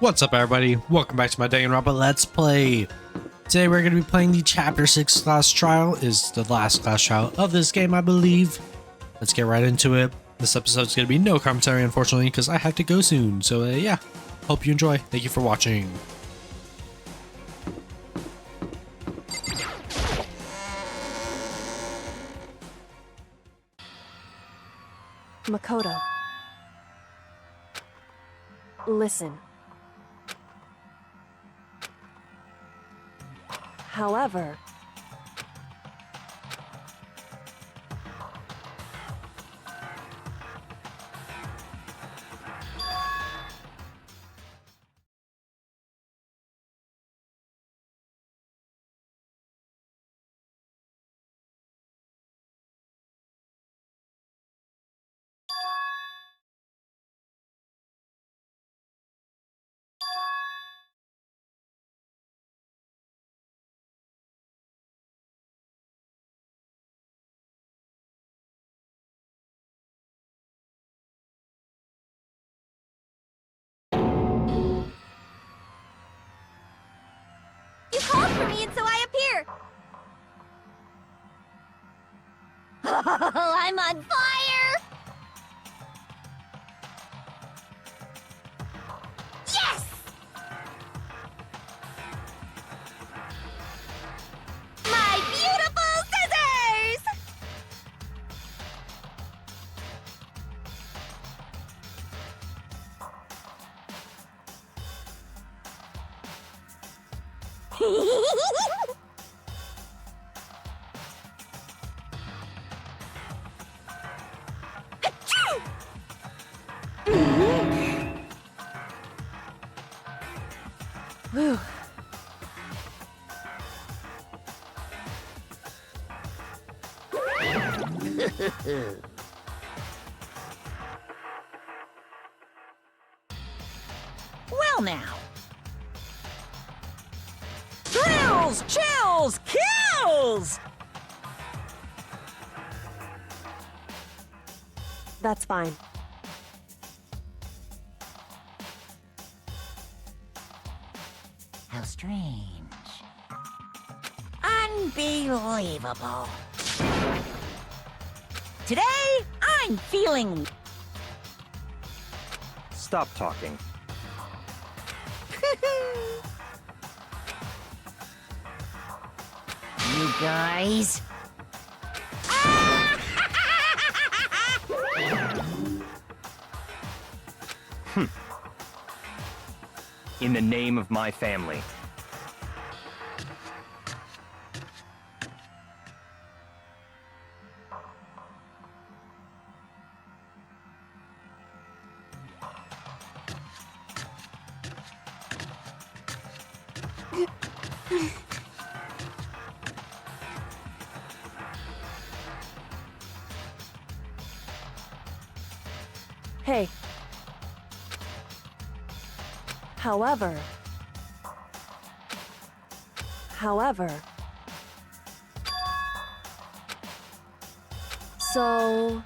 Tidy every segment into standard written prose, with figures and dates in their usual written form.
What's up, everybody? Welcome back to my Danganronpa Let's Play. Today we're going to be playing the Chapter 6 class trial. Is the last class trial of this game, I believe. Let's get right into it. This episode's going to be no commentary, unfortunately, because I have to go soon. So yeah, hope you enjoy. Thank you for watching. Makoto. Listen. However, You called for me, and so I appear. Oh, I'm on fire! Yes! My beautiful scissors! whew. Well now. Thrills, chills, kills! That's fine. How strange. Unbelievable. Today, I'm feeling... Stop talking. You guys... In the name of my family. Hey. However. So...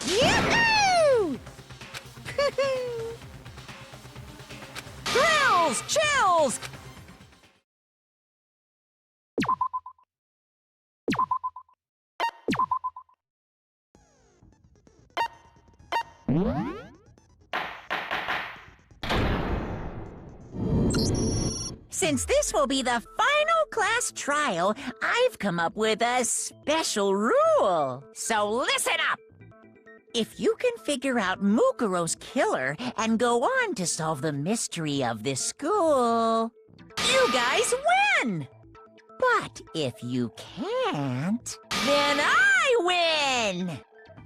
Yoo-hoo! Thrills, chills! Since this will be the final class trial, I've come up with a special rule. So listen up! If you can figure out Mukuro's killer and go on to solve the mystery of this school, you guys win! But if you can't, then I win!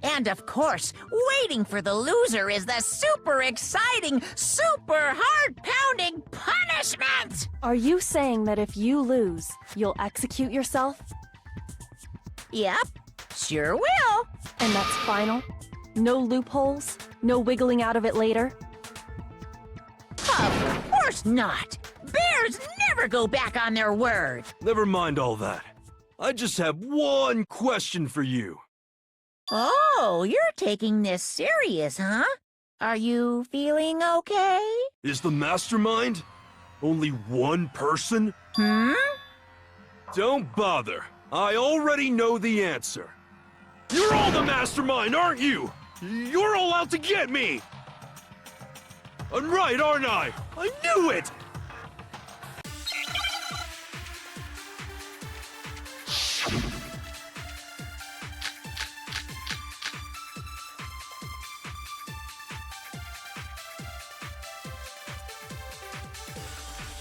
And of course, waiting for the loser is the super exciting, super heart-pounding punishment! Are you saying that if you lose, you'll execute yourself? Yep, sure will. And that's final? No loopholes? No wiggling out of it later? Of course not! Bears never go back on their word! Never mind all that. I just have one question for you. Oh, you're taking this serious, huh? Are you feeling okay? Is the mastermind only one person? Don't bother. I already know the answer. You're all the mastermind, aren't you? You're all out to get me! I'm right, aren't I? I knew it!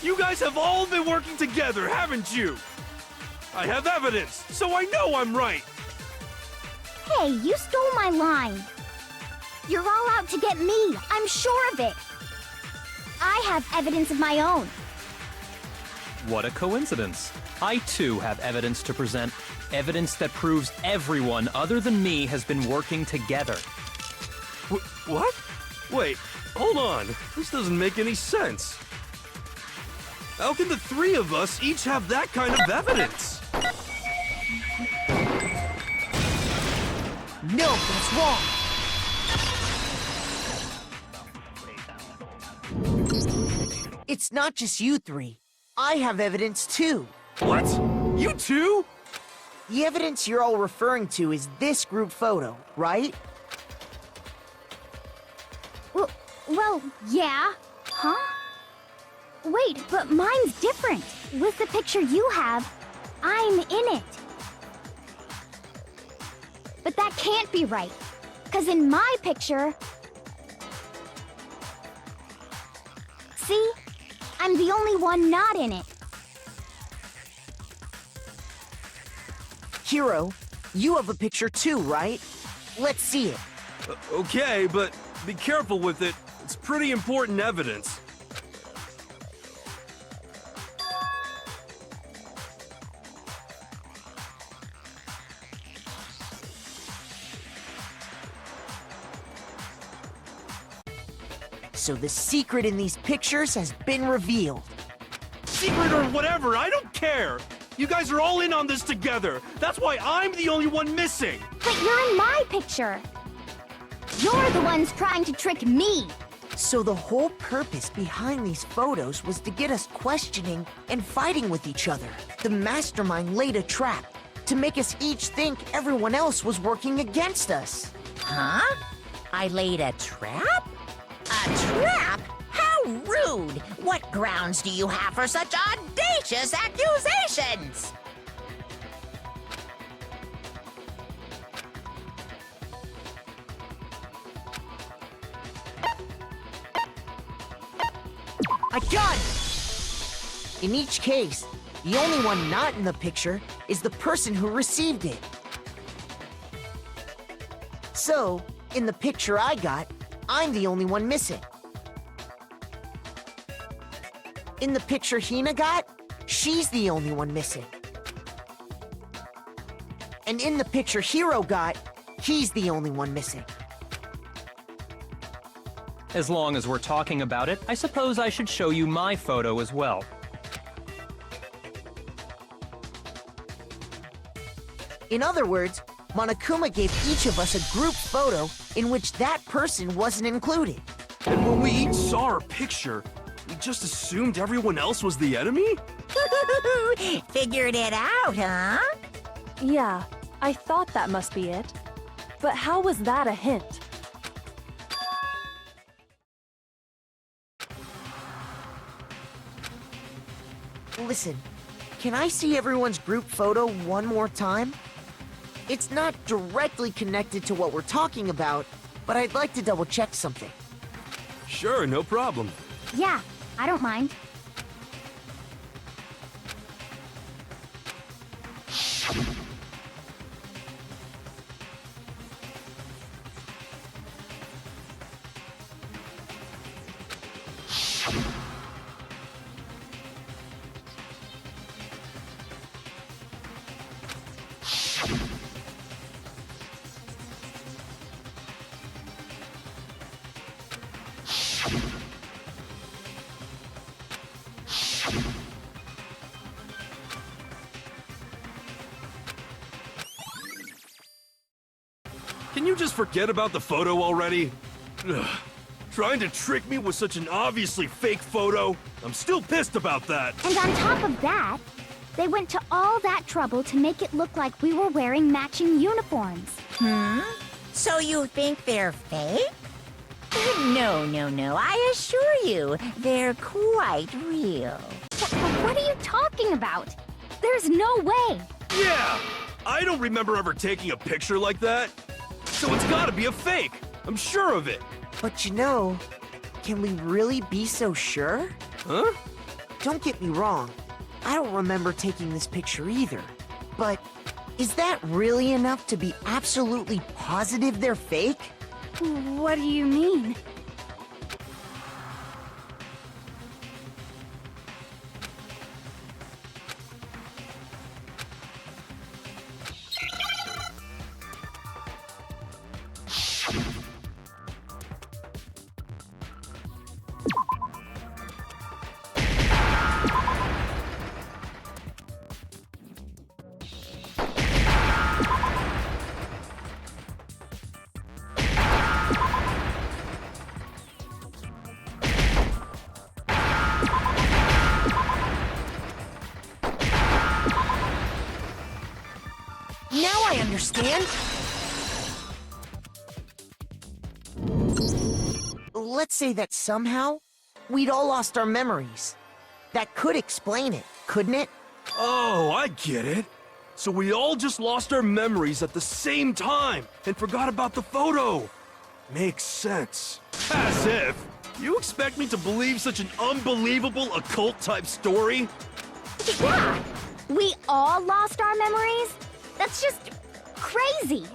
You guys have all been working together, haven't you? I have evidence, so I know I'm right. Hey, you stole my line. You're all out to get me. I'm sure of it. I have evidence of my own. What a coincidence. I too have evidence to present. Evidence that proves everyone other than me has been working together. What? Wait, hold on. This doesn't make any sense. How can the three of us each have that kind of evidence? No, that's wrong. It's not just you three. I have evidence too. What? You too? The evidence you're all referring to is this group photo, right? Well, yeah. Huh? Wait, but mine's different. With the picture you have, I'm in it. But that can't be right. 'Cause in my picture... See? I'm the only one not in it. Hero, you have a picture too, right? Let's see it. Okay, but be careful with it. It's pretty important evidence. So the secret in these pictures has been revealed. Secret or whatever, I don't care. You guys are all in on this together. That's why I'm the only one missing. But you're in my picture. You're the ones trying to trick me. So the whole purpose behind these photos was to get us questioning and fighting with each other. The mastermind laid a trap to make us each think everyone else was working against us. Huh? I laid a trap? A trap? How rude! What grounds do you have for such audacious accusations? I got it! In each case, the only one not in the picture is the person who received it. So, in the picture I got, I'm the only one missing. In the picture Hina got, she's the only one missing. And in the picture Hiro got, he's the only one missing. As long as we're talking about it, I suppose I should show you my photo as well. In other words, Monokuma gave each of us a group photo in which that person wasn't included. And when we each saw our picture, we just assumed everyone else was the enemy? Figured it out, huh? Yeah, I thought that must be it. But how was that a hint? Listen, can I see everyone's group photo one more time? It's not directly connected to what we're talking about, but I'd like to double check something. Sure, no problem. Yeah, I don't mind. Can you just forget about the photo already? Ugh. Trying to trick me with such an obviously fake photo? I'm still pissed about that. And on top of that, they went to all that trouble to make it look like we were wearing matching uniforms. So you think they're fake? No, no, no. I assure you, they're quite real. What are you talking about? There's no way. Yeah! I don't remember ever taking a picture like that. So it's gotta be a fake. I'm sure of it. But you know, can we really be so sure? Huh? Don't get me wrong, I don't remember taking this picture either. But is that really enough to be absolutely positive they're fake? What do you mean? Now I understand. Let's say that somehow we'd all lost our memories. That could explain it, couldn't it? Oh, I get it. So we all just lost our memories at the same time and forgot about the photo. Makes sense. As if. You expect me to believe such an unbelievable occult-type story? Yeah! We all lost our memories? That's just crazy.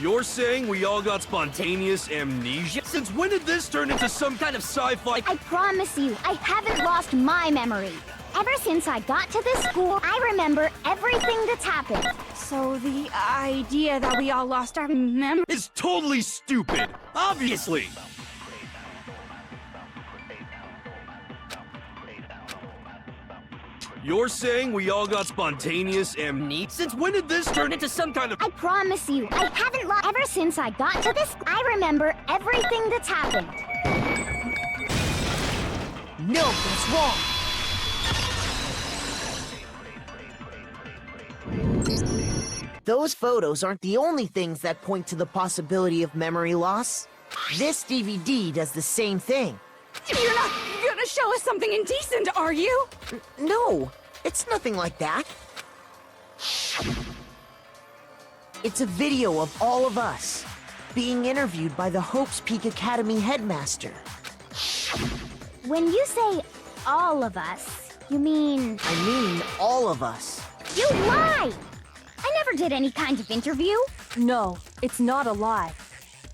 You're saying we all got spontaneous amnesia? Since when did this turn into some kind of sci-fi? I promise you, I haven't lost my memory. Ever since I got to this school, I remember everything that's happened. So the idea that we all lost our memory. It's totally stupid. Obviously. You're saying we all got spontaneous amnesia? Since when did this turn into some kind of... I promise you, I haven't lost. Ever since I got to this, I remember everything that's happened. No, that's wrong. Those photos aren't the only things that point to the possibility of memory loss. This DVD does the same thing. You're not gonna show us something indecent, are you? No, it's nothing like that. It's a video of all of us being interviewed by the Hope's Peak Academy headmaster. When you say all of us, you mean... I mean all of us. You lie! I never did any kind of interview. No, it's not a lie.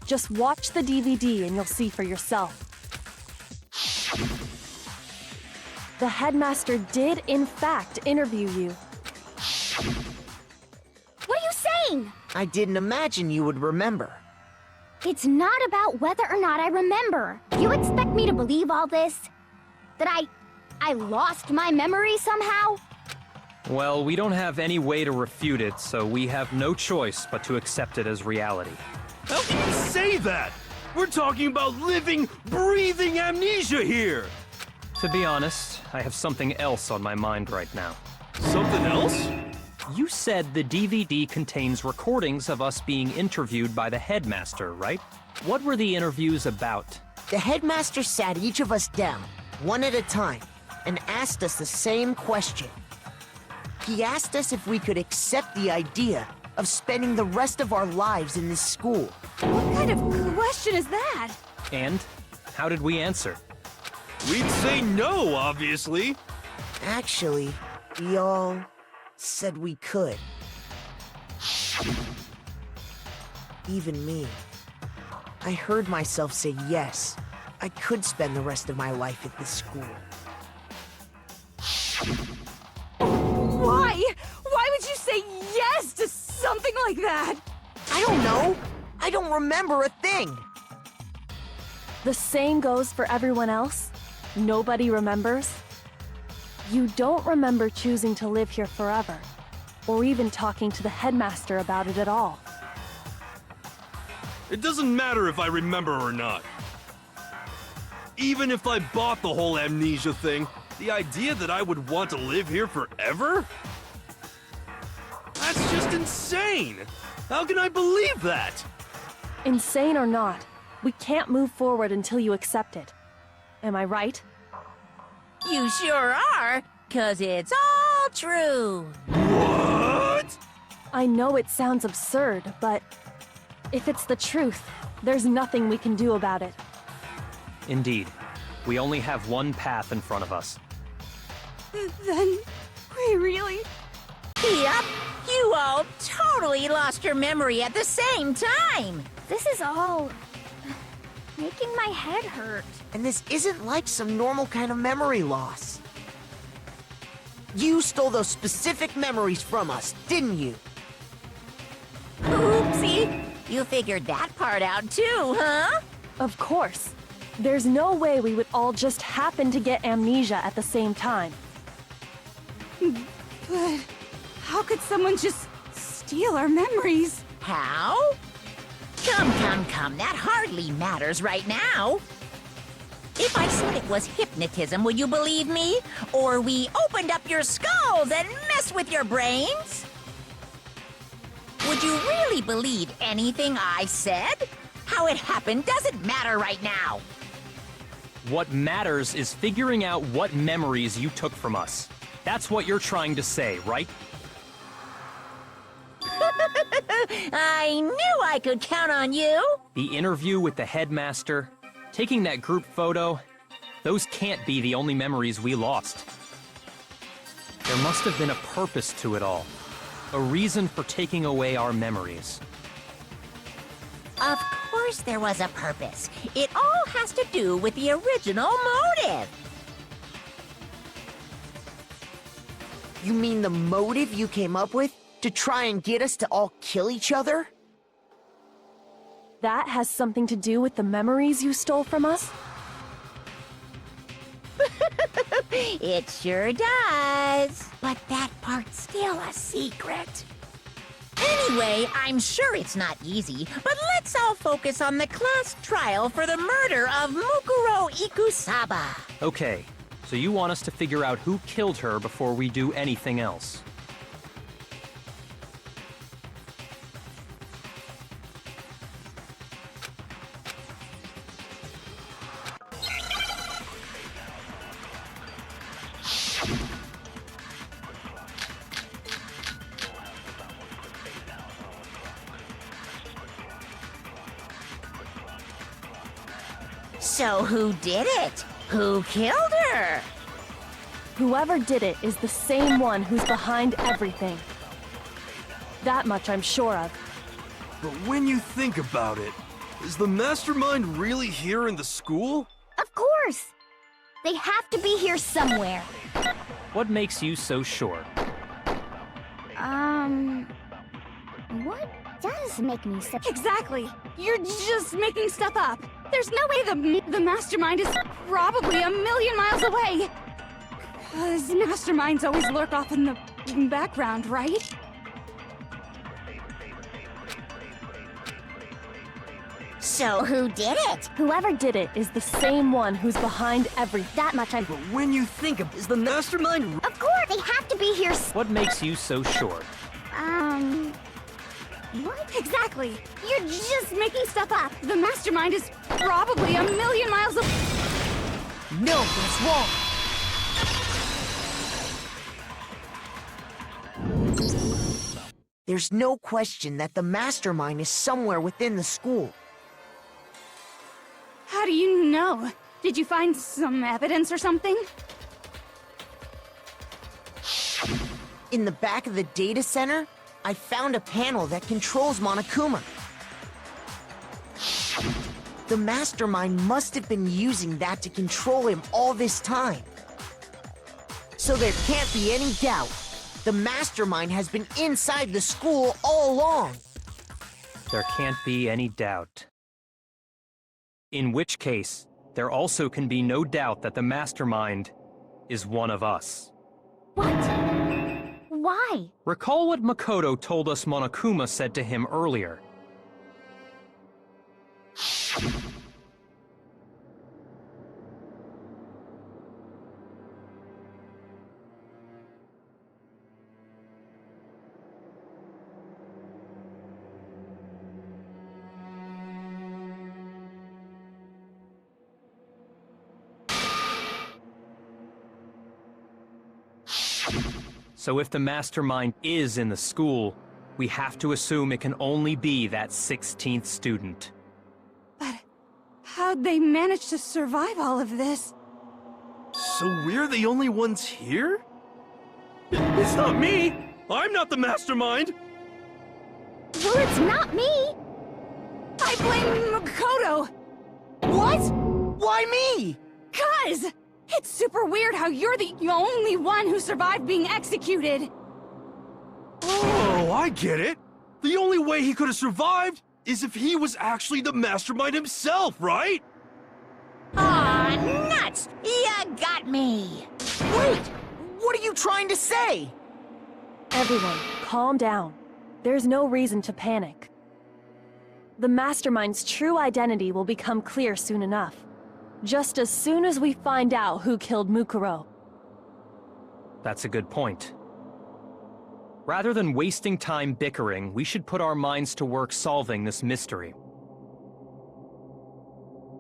Just watch the DVD and you'll see for yourself. The headmaster did, in fact, interview you. What are you saying? I didn't imagine you would remember. It's not about whether or not I remember. You expect me to believe all this? That I lost my memory somehow? Well, we don't have any way to refute it, so we have no choice but to accept it as reality. How can you say that? We're talking about living, breathing amnesia here! To be honest, I have something else on my mind right now. Something else? You said the DVD contains recordings of us being interviewed by the headmaster, right? What were the interviews about? The headmaster sat each of us down, one at a time, and asked us the same question. He asked us if we could accept the idea of spending the rest of our lives in this school. What kind of question is that? And how did we answer? We'd say no, obviously. Actually, we all said we could. Even me. I heard myself say yes. I could spend the rest of my life at this school. Why? Why would you say yes to something like that? I don't know. I don't remember a thing. The same goes for everyone else. Nobody remembers. You don't remember choosing to live here forever, or even talking to the headmaster about it at all. It doesn't matter if I remember or not. Even if I bought the whole amnesia thing, the idea that I would want to live here forever? That's just insane! How can I believe that? Insane or not, we can't move forward until you accept it. Am I right? You sure are, 'cause it's all true. What? I know it sounds absurd, but if it's the truth, there's nothing we can do about it. Indeed. We only have one path in front of us. Then we really... Yep, you all totally lost your memory at the same time. This is all making my head hurt. And this isn't like some normal kind of memory loss. You stole those specific memories from us, didn't you? Oopsie, you figured that part out too, huh? Of course. There's no way we would all just happen to get amnesia at the same time. But how could someone just steal our memories? How? Come, that hardly matters right now. If I said it was hypnotism, would you believe me? Or we opened up your skulls and messed with your brains? Would you really believe anything I said? How it happened doesn't matter right now. What matters is figuring out what memories you took from us. That's what you're trying to say, right? I knew I could count on you. The interview with the headmaster, taking that group photo, those can't be the only memories we lost. There must have been a purpose to it all. A reason for taking away our memories. Of course there was a purpose. It all has to do with the original motive. You mean the motive you came up with to try and get us to all kill each other? That has something to do with the memories you stole from us? It sure does. But that part's still a secret. Anyway, I'm sure it's not easy, but let's all focus on the class trial for the murder of Mukuro Ikusaba. Okay, so you want us to figure out who killed her before we do anything else. So who did it? Who killed her? Whoever did it is the same one who's behind everything. That much I'm sure of. But when you think about it, is the mastermind really here in the school? Of course! They have to be here somewhere. What makes you so sure? What does make me so... Exactly. You're just making stuff up. There's no way the mastermind is probably a million miles away. 'Cause masterminds always lurk off in the background, right? So who did it? Whoever did it is the same one who's behind that much I'm... But when you think of is the mastermind... Of course, they have to be here. What makes you so sure? What? Exactly. You're just making stuff up. The mastermind is probably a million miles away. No, that's wrong. There's no question that the mastermind is somewhere within the school. How do you know? Did you find some evidence or something? In the back of the data center, I found a panel that controls Monokuma. The mastermind must have been using that to control him all this time. So there can't be any doubt. The mastermind has been inside the school all along. There can't be any doubt. In which case, there also can be no doubt that the mastermind is one of us. What? Why? Recall what Makoto told us Monokuma said to him earlier. So if the mastermind is in the school, we have to assume it can only be that 16th student. But how'd they manage to survive all of this? So we're the only ones here? It's not me! I'm not the mastermind! Well, it's not me! I blame Makoto! What? Why me? 'Cause it's super weird how you're the only one who survived being executed! Oh, I get it! The only way he could have survived is if he was actually the mastermind himself, right? Aw, nuts! You got me! Wait! What are you trying to say? Everyone, calm down. There's no reason to panic. The mastermind's true identity will become clear soon enough. Just as soon as we find out who killed Mukuro. That's a good point. Rather than wasting time bickering, we should put our minds to work solving this mystery.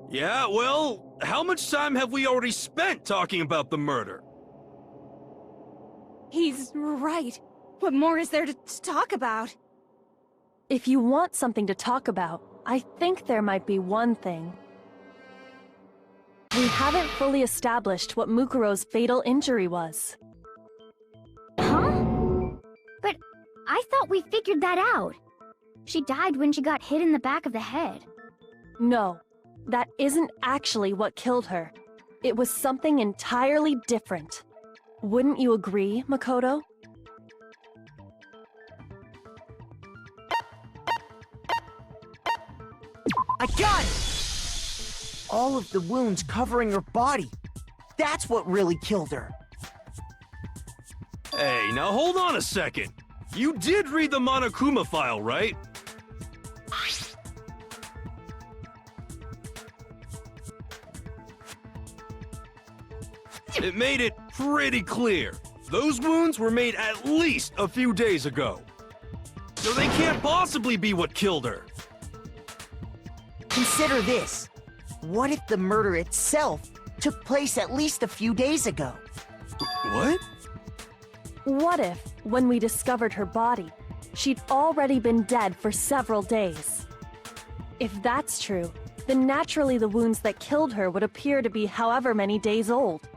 Yeah, well, how much time have we already spent talking about the murder? He's right. What more is there to talk about? If you want something to talk about, I think there might be one thing. We haven't fully established what Mukuro's fatal injury was. Huh? But I thought we figured that out. She died when she got hit in the back of the head. No, that isn't actually what killed her. It was something entirely different. Wouldn't you agree, Makoto? I got it! All of the wounds covering her body. That's what really killed her. Hey, now hold on a second. You did read the Monokuma file, right? It made it pretty clear. Those wounds were made at least a few days ago. So they can't possibly be what killed her. Consider this. What if the murder itself took place at least a few days ago? What? What if, when we discovered her body, she'd already been dead for several days? If that's true, then naturally the wounds that killed her would appear to be however many days old.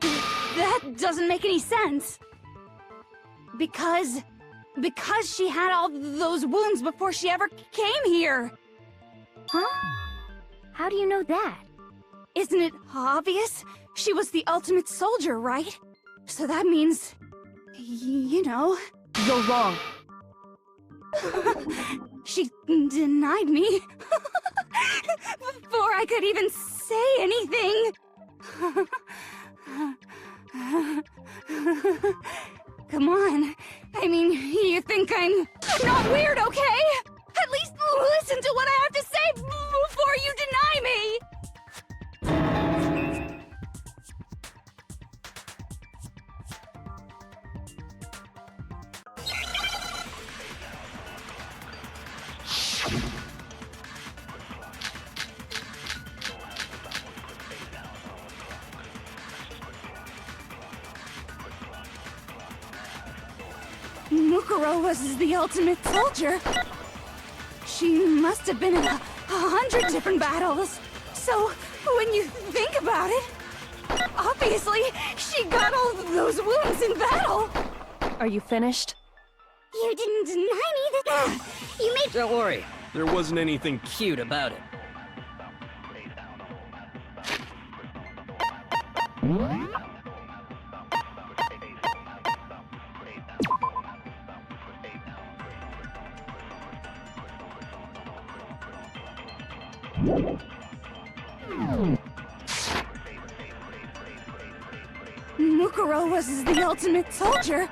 That doesn't make any sense. Because she had all those wounds before she ever came here. Huh? How do you know that? Isn't it obvious? She was the ultimate soldier, right? So that means, you know... You're wrong. She denied me before I could even say anything. Come on. I mean, you think I'm not weird, okay? At least Listen to what I have to say before you deny me! Mukuro was the ultimate soldier. She must have been in 100 different battles. So, when you think about it, obviously, she got all those wounds in battle. Are you finished? You didn't deny me that. You made. Don't worry, There wasn't anything cute about it. Mukuro was the ultimate soldier.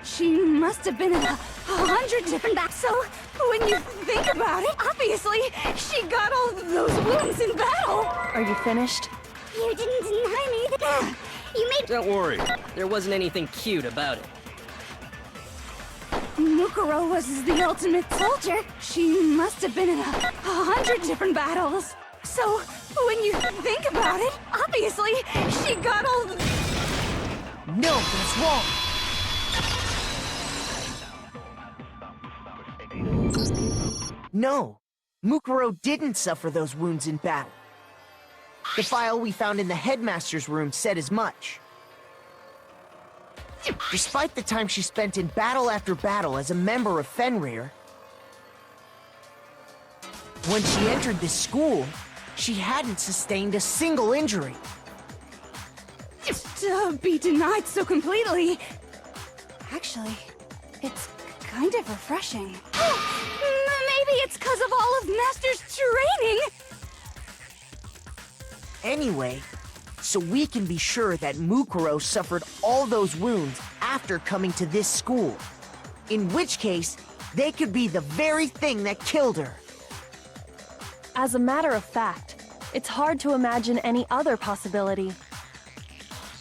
She must have been in 100 different battles. So, when you think about it, obviously, she got all those wounds in battle. Are you finished? You didn't deny me that. You made. Don't worry, there wasn't anything cute about it. Mukuro was the ultimate soldier. She must have been in 100 different battles. So, when you think about it, obviously, she got all the... No, that's wrong. No, Mukuro didn't suffer those wounds in battle. The file we found in the headmaster's room said as much. Despite the time she spent in battle after battle as a member of Fenrir, when she entered this school, she hadn't sustained a single injury. To be denied so completely... Actually, it's kind of refreshing. Maybe it's because of all of Master's training! Anyway, so we can be sure that Mukuro suffered all those wounds after coming to this school. In which case, they could be the very thing that killed her. As a matter of fact, it's hard to imagine any other possibility.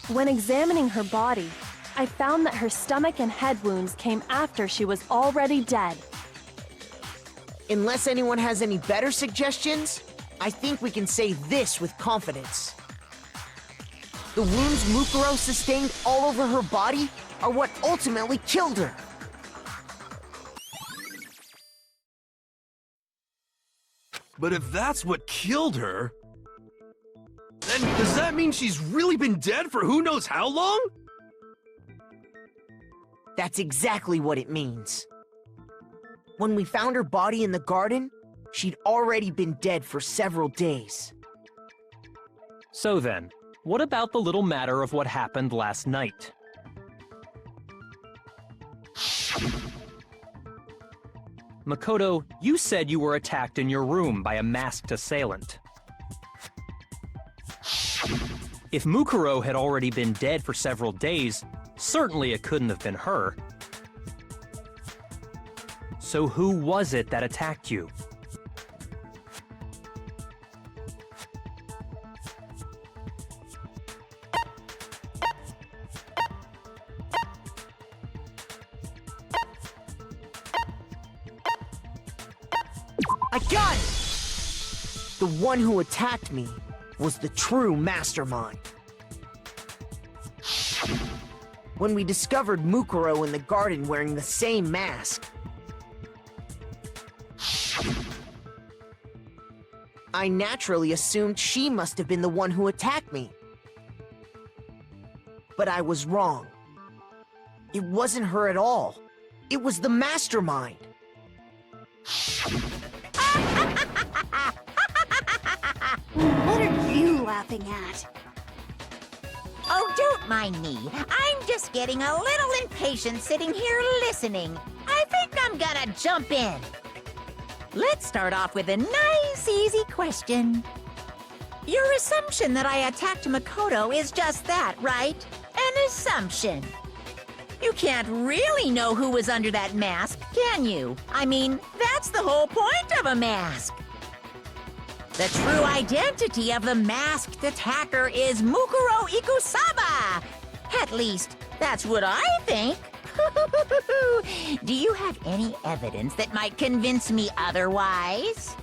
When examining her body, I found that her stomach and head wounds came after she was already dead. Unless anyone has any better suggestions, I think we can say this with confidence. The wounds Mukuro sustained all over her body are what ultimately killed her. But if that's what killed her, then does that mean she's really been dead for who knows how long? That's exactly what it means. When we found her body in the garden, she'd already been dead for several days. So then, what about the little matter of what happened last night? Makoto, you said you were attacked in your room by a masked assailant. If Mukuro had already been dead for several days, certainly it couldn't have been her. So who was it that attacked you? I got it! The one who attacked me was the true mastermind. When we discovered Mukuro in the garden wearing the same mask, I naturally assumed she must have been the one who attacked me. But I was wrong. It wasn't her at all. It was the mastermind. What are you laughing at? Oh, don't mind me. I'm just getting a little impatient sitting here listening. I think I'm gonna jump in. Let's start off with a nice, easy question. Your assumption that I attacked Makoto is just that, right? An assumption. You can't really know who was under that mask, can you? I mean, that's the whole point of a mask. The true identity of the masked attacker is Mukuro Ikusaba. At least, that's what I think. Do you have any evidence that might convince me otherwise?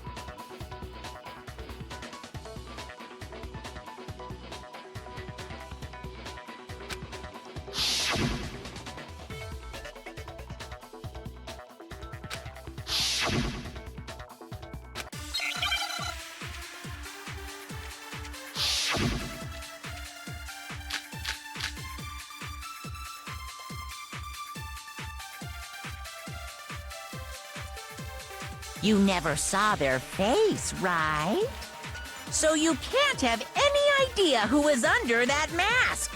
You never saw their face, right? So you can't have any idea who was under that mask.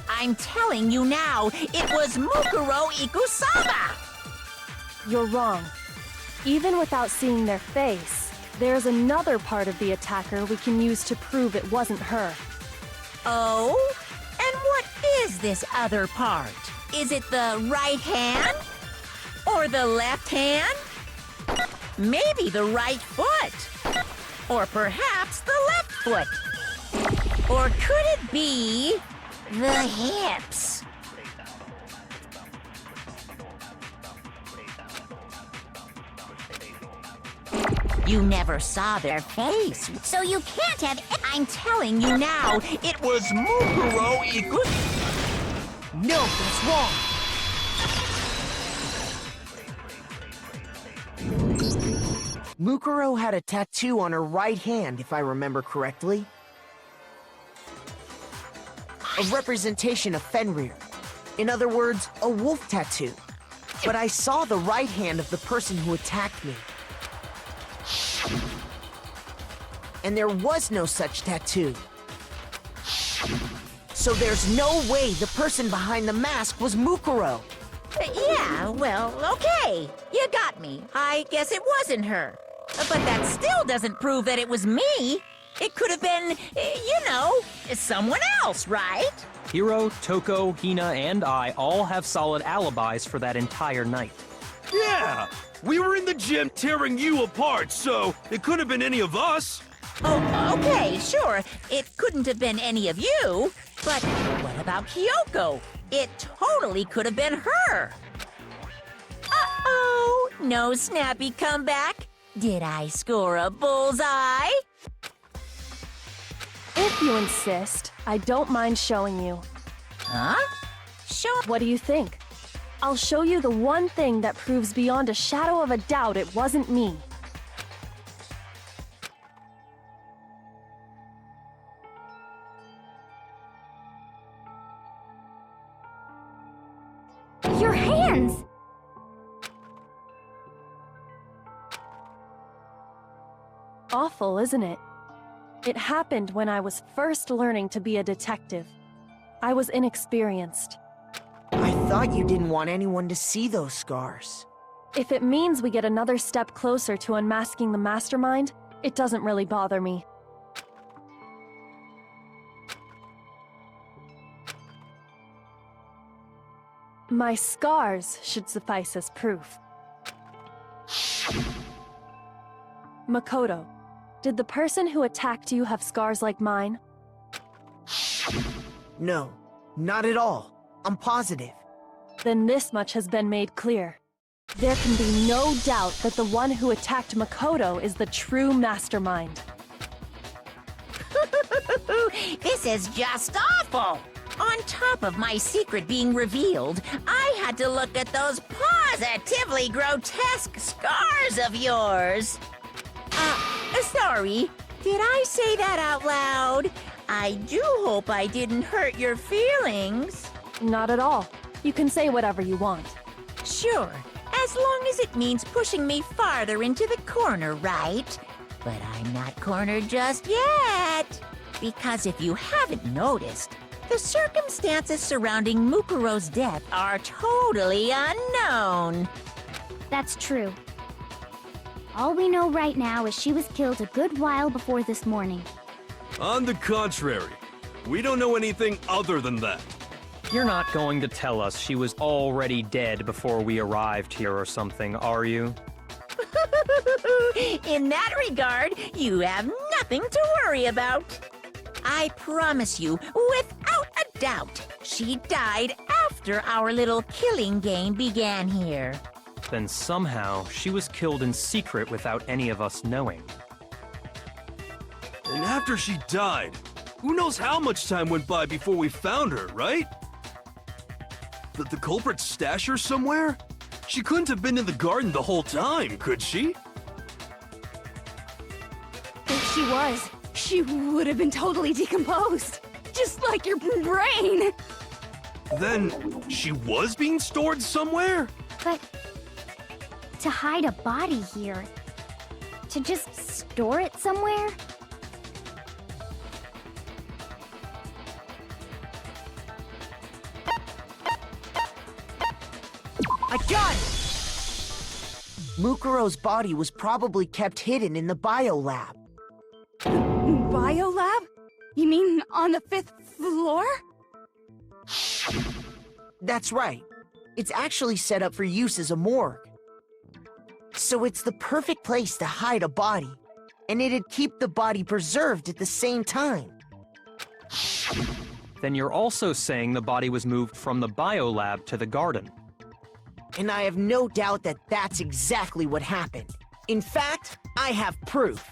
I'm telling you now, it was Mukuro Ikusaba! You're wrong. Even without seeing their face, there's another part of the attacker we can use to prove it wasn't her. Oh? And what is this other part? Is it the right hand? Or the left hand? Maybe the right foot. Or perhaps the left foot. Or could it be the hips? You never saw their face, so you can't have. I'm telling you now, it was Mukuro Ikusaba. No, that's wrong. Mukuro had a tattoo on her right hand, if I remember correctly. A representation of Fenrir. In other words, a wolf tattoo. But I saw the right hand of the person who attacked me. And there was no such tattoo. So there's no way the person behind the mask was Mukuro. Yeah, well, okay. You got me. I guess it wasn't her. But that still doesn't prove that it was me. It could have been, someone else, right? Hiro, Toko, Hina, and I all have solid alibis for that entire night. Yeah! We were in the gym tearing you apart, so it could have been any of us. Oh, okay, sure. It couldn't have been any of you. But what about Kyoko? It totally could have been her. Uh-oh! No snappy comeback? Did I score a bullseye? If you insist, I don't mind showing you. Huh? Show. What do you think? I'll show you the one thing that proves beyond a shadow of a doubt it wasn't me. Your hands! Awful, isn't it? It happened when I was first learning to be a detective. I was inexperienced. I thought you didn't want anyone to see those scars. If it means we get another step closer to unmasking the mastermind, it doesn't really bother me. My scars should suffice as proof. Makoto, did the person who attacked you have scars like mine? No, not at all. I'm positive. Then this much has been made clear. There can be no doubt that the one who attacked Makoto is the true mastermind. This is just awful! On top of my secret being revealed, I had to look at those positively grotesque scars of yours. Sorry, did I say that out loud? I do hope I didn't hurt your feelings. Not at all. You can say whatever you want. Sure, as long as it means pushing me farther into the corner, right? But I'm not cornered just yet. Because if you haven't noticed, the circumstances surrounding Mukuro's death are totally unknown. That's true. All we know right now is she was killed a good while before this morning. On the contrary, we don't know anything other than that. You're not going to tell us she was already dead before we arrived here or something, are you? In that regard, you have nothing to worry about. I promise you, without a doubt, she died after our little killing game began here. Then somehow she was killed in secret without any of us knowing. And after she died, who knows how much time went by before we found her, right? Did the culprit stash her somewhere? She couldn't have been in the garden the whole time, could she? If she was, she would have been totally decomposed. Just like your brain. Then, she was being stored somewhere? But to hide a body here, to just store it somewhere? I got it! Mukuro's body was probably kept hidden in the biolab. Biolab? You mean on the 5th floor? That's right. It's actually set up for use as a morgue. So it's the perfect place to hide a body, and it'd keep the body preserved at the same time. Then you're also saying the body was moved from the biolab to the garden. And I have no doubt that that's exactly what happened. In fact, I have proof.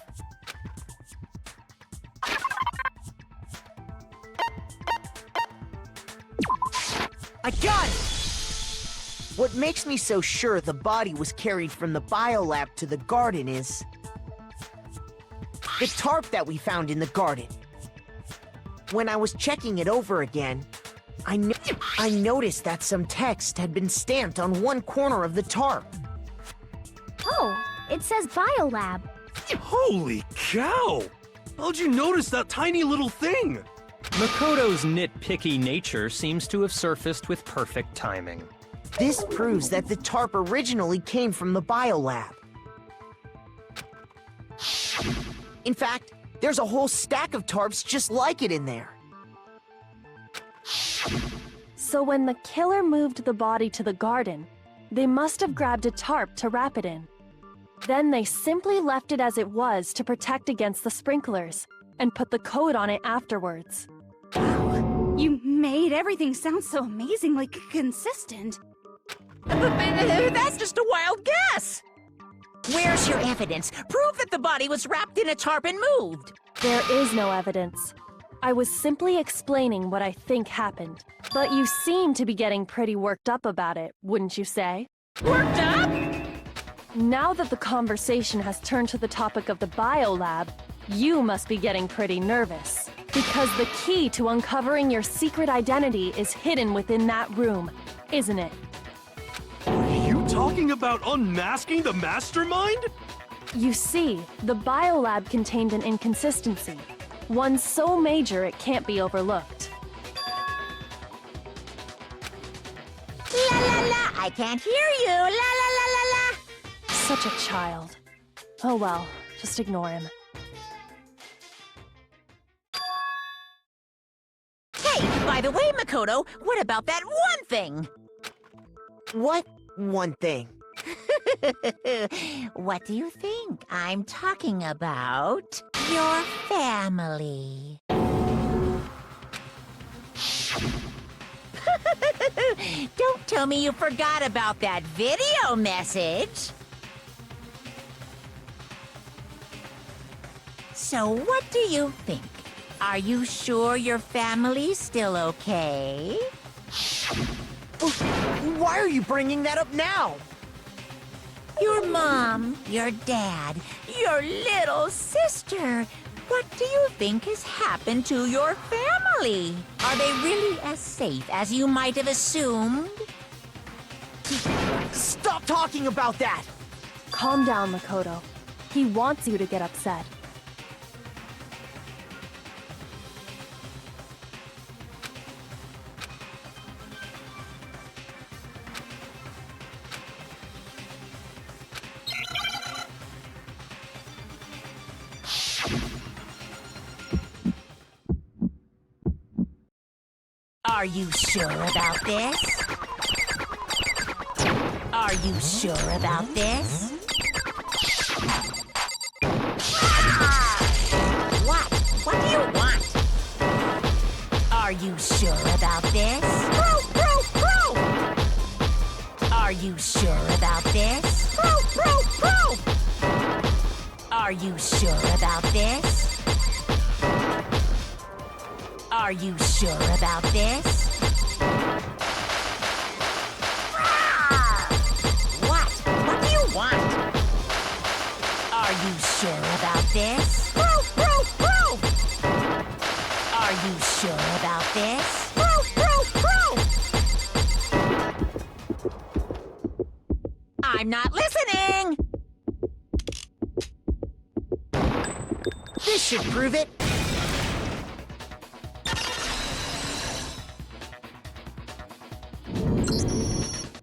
I got it! What makes me so sure the body was carried from the biolab to the garden is the tarp that we found in the garden. When I was checking it over again, I noticed that some text had been stamped on one corner of the tarp. Oh, it says biolab. Holy cow! How'd you notice that tiny little thing? Makoto's nitpicky nature seems to have surfaced with perfect timing. This proves that the tarp originally came from the biolab. In fact, there's a whole stack of tarps just like it in there. So when the killer moved the body to the garden, they must have grabbed a tarp to wrap it in. Then they simply left it as it was to protect against the sprinklers, and put the coat on it afterwards. Wow, you made everything sound so amazingly consistent. That's just a wild guess! Where's your evidence? Prove that the body was wrapped in a tarp and moved! There is no evidence. I was simply explaining what I think happened. But you seem to be getting pretty worked up about it, wouldn't you say? Worked up? Now that the conversation has turned to the topic of the biolab, you must be getting pretty nervous. Because the key to uncovering your secret identity is hidden within that room, isn't it? Are you talking about unmasking the mastermind? You see, the biolab contained an inconsistency. One so major it can't be overlooked. La la la, I can't hear you. La la la la la. Such a child. Oh well, just ignore him. Hey, by the way, Makoto, what about that one thing? What one thing? What do you think? I'm talking about your family. Don't tell me you forgot about that video message. So what do you think? Are you sure your family's still okay? Why are you bringing that up now? Your mom, your dad, your little sister. What do you think has happened to your family? Are they really as safe as you might have assumed? Stop talking about that! Calm down, Makoto. He wants you to get upset. Are you sure about this? Are you sure about this? What? What do you want? Are you sure about this? Are you sure about this? Are you sure about this? Are you sure about this? What? What do you want? Are you sure about this? Are you sure about this? I'm not listening! This should prove it.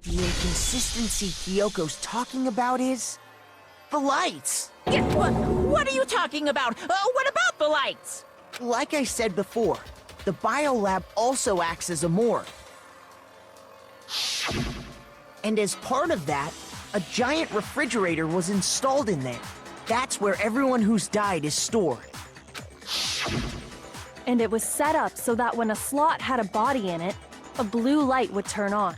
The inconsistency Kyoko's talking about is... the lights! Yeah, what are you talking about? What about the lights? Like I said before, the biolab also acts as a morgue. And as part of that, a giant refrigerator was installed in there. That's where everyone who's died is stored. And it was set up so that when a slot had a body in it, a blue light would turn on.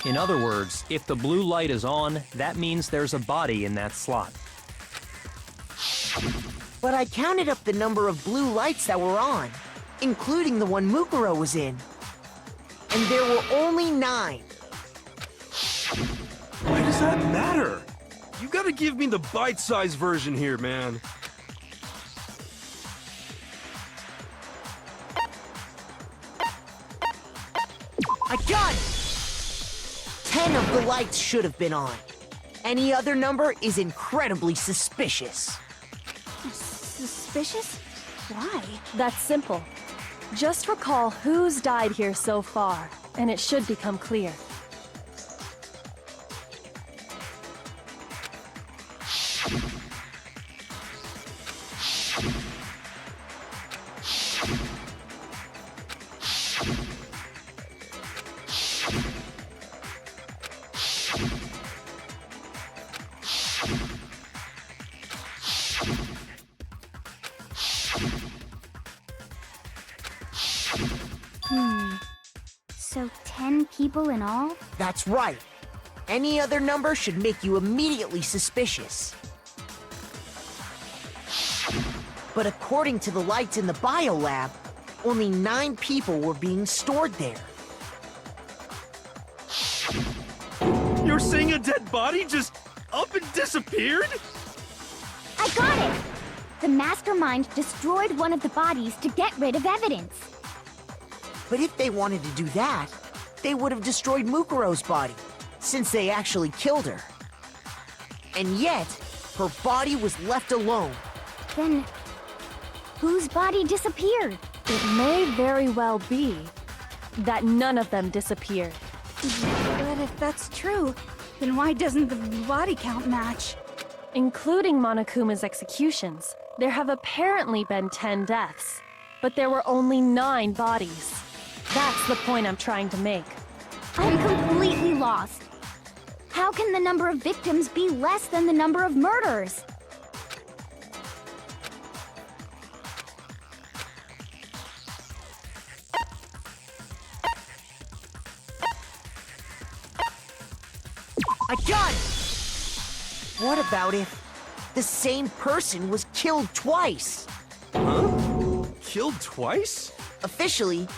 In other words, if the blue light is on, that means there's a body in that slot. But I counted up the number of blue lights that were on, including the one Mukuro was in. And there were only 9. Why does that matter? You gotta give me the bite-sized version here, man. I got it! 10 of the lights should have been on. Any other number is incredibly suspicious. Suspicious? Why? That's simple. Just recall who's died here so far, and it should become clear. So 10 people in all? That's right. Any other number should make you immediately suspicious. But according to the lights in the biolab, only 9 people were being stored there. You're saying a dead body just up and disappeared? I got it! The mastermind destroyed one of the bodies to get rid of evidence. But if they wanted to do that, they would have destroyed Mukuro's body, since they actually killed her. And yet, her body was left alone. Then, whose body disappeared? It may very well be that none of them disappeared. But if that's true, then why doesn't the body count match? Including Monokuma's executions, there have apparently been 10 deaths, but there were only 9 bodies. That's the point I'm trying to make. I'm completely lost. How can the number of victims be less than the number of murders? I got it! What about if the same person was killed twice? Huh? Killed twice? Officially,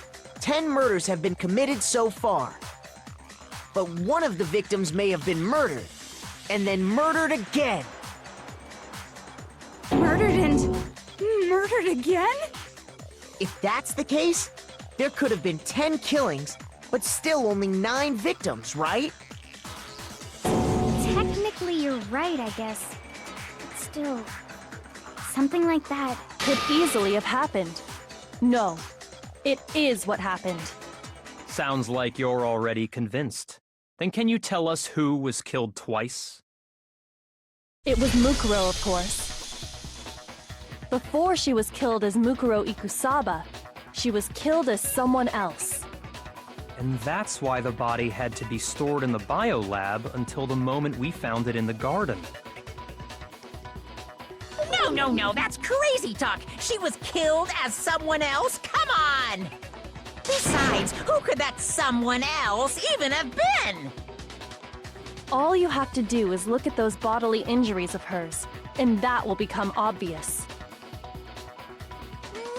10 murders have been committed so far. But one of the victims may have been murdered, and then murdered again. Murdered and murdered again? If that's the case, there could have been 10 killings, but still only 9 victims, right? Technically, you're right, I guess. But still, something like that. Could easily have happened. No, it is what happened. Sounds like you're already convinced. Then can you tell us who was killed twice? It was Mukuro, of course. Before she was killed as Mukuro Ikusaba, she was killed as someone else. And that's why the body had to be stored in the biolab until the moment we found it in the garden. No, that's crazy talk. She was killed as someone else? Come on! Besides, who could that someone else even have been? All you have to do is look at those bodily injuries of hers, and that will become obvious.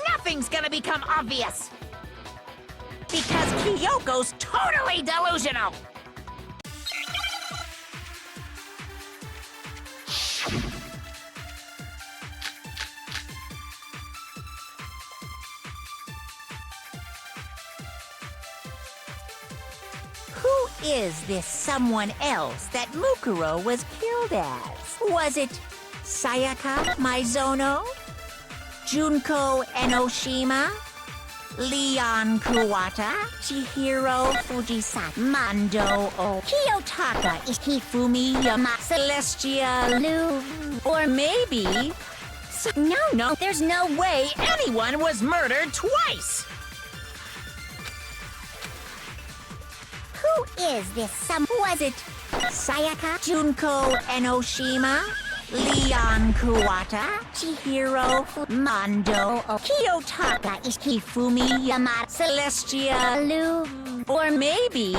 Nothing's gonna become obvious! Because Kyoko's totally delusional! Who is this someone else that Mukuro was killed as? Was it Sayaka Maizono? Junko Enoshima? Leon Kuwata? Chihiro Fujisaki? Mando O? Kiyotaka Hifumi Yama? Celestia Lu? Or maybe... No, there's no way anyone was murdered twice! Who is this Was it Sayaka? Junko Enoshima? Leon Kuwata? Chihiro Mando Kiyotaka Hifumi Yamada Celestia Lu? Or maybe...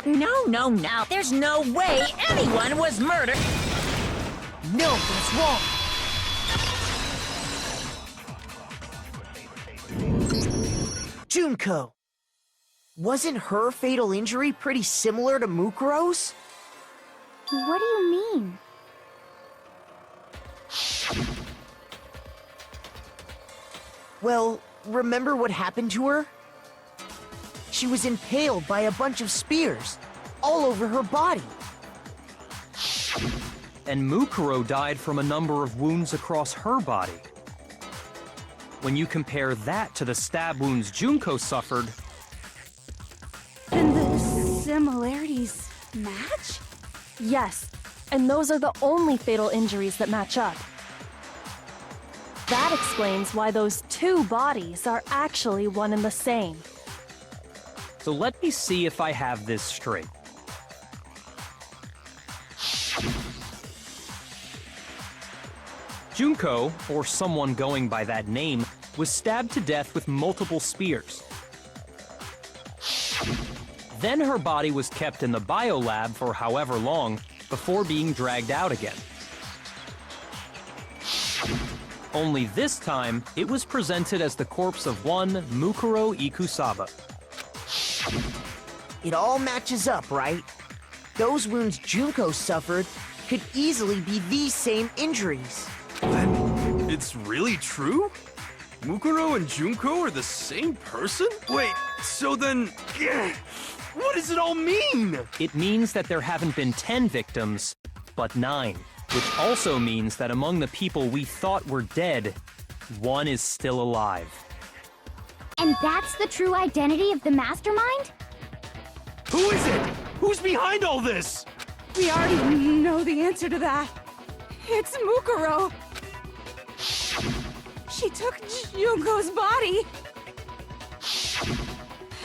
No. There's no way anyone was murdered. No, that's wrong. Junko. Wasn't her fatal injury pretty similar to Mukuro's? What do you mean? Well, remember what happened to her? She was impaled by a bunch of spears, all over her body. And Mukuro died from a number of wounds across her body. When you compare that to the stab wounds Junko suffered... Then the similarities match? Yes, and those are the only fatal injuries that match up. That explains why those two bodies are actually one and the same. So let me see if I have this straight. Junko, or someone going by that name, was stabbed to death with multiple spears. Then her body was kept in the biolab for however long before being dragged out again. Only this time, it was presented as the corpse of one Mukuro Ikusaba. It all matches up, right? Those wounds Junko suffered could easily be these same injuries. Then, it's really true? Mukuro and Junko are the same person? Wait, so then... what does it all mean? It means that there haven't been 10 victims, but 9. Which also means that among the people we thought were dead, one is still alive. And that's the true identity of the mastermind? Who is it? Who's behind all this? We already know the answer to that. It's Mukuro. She took Junko's body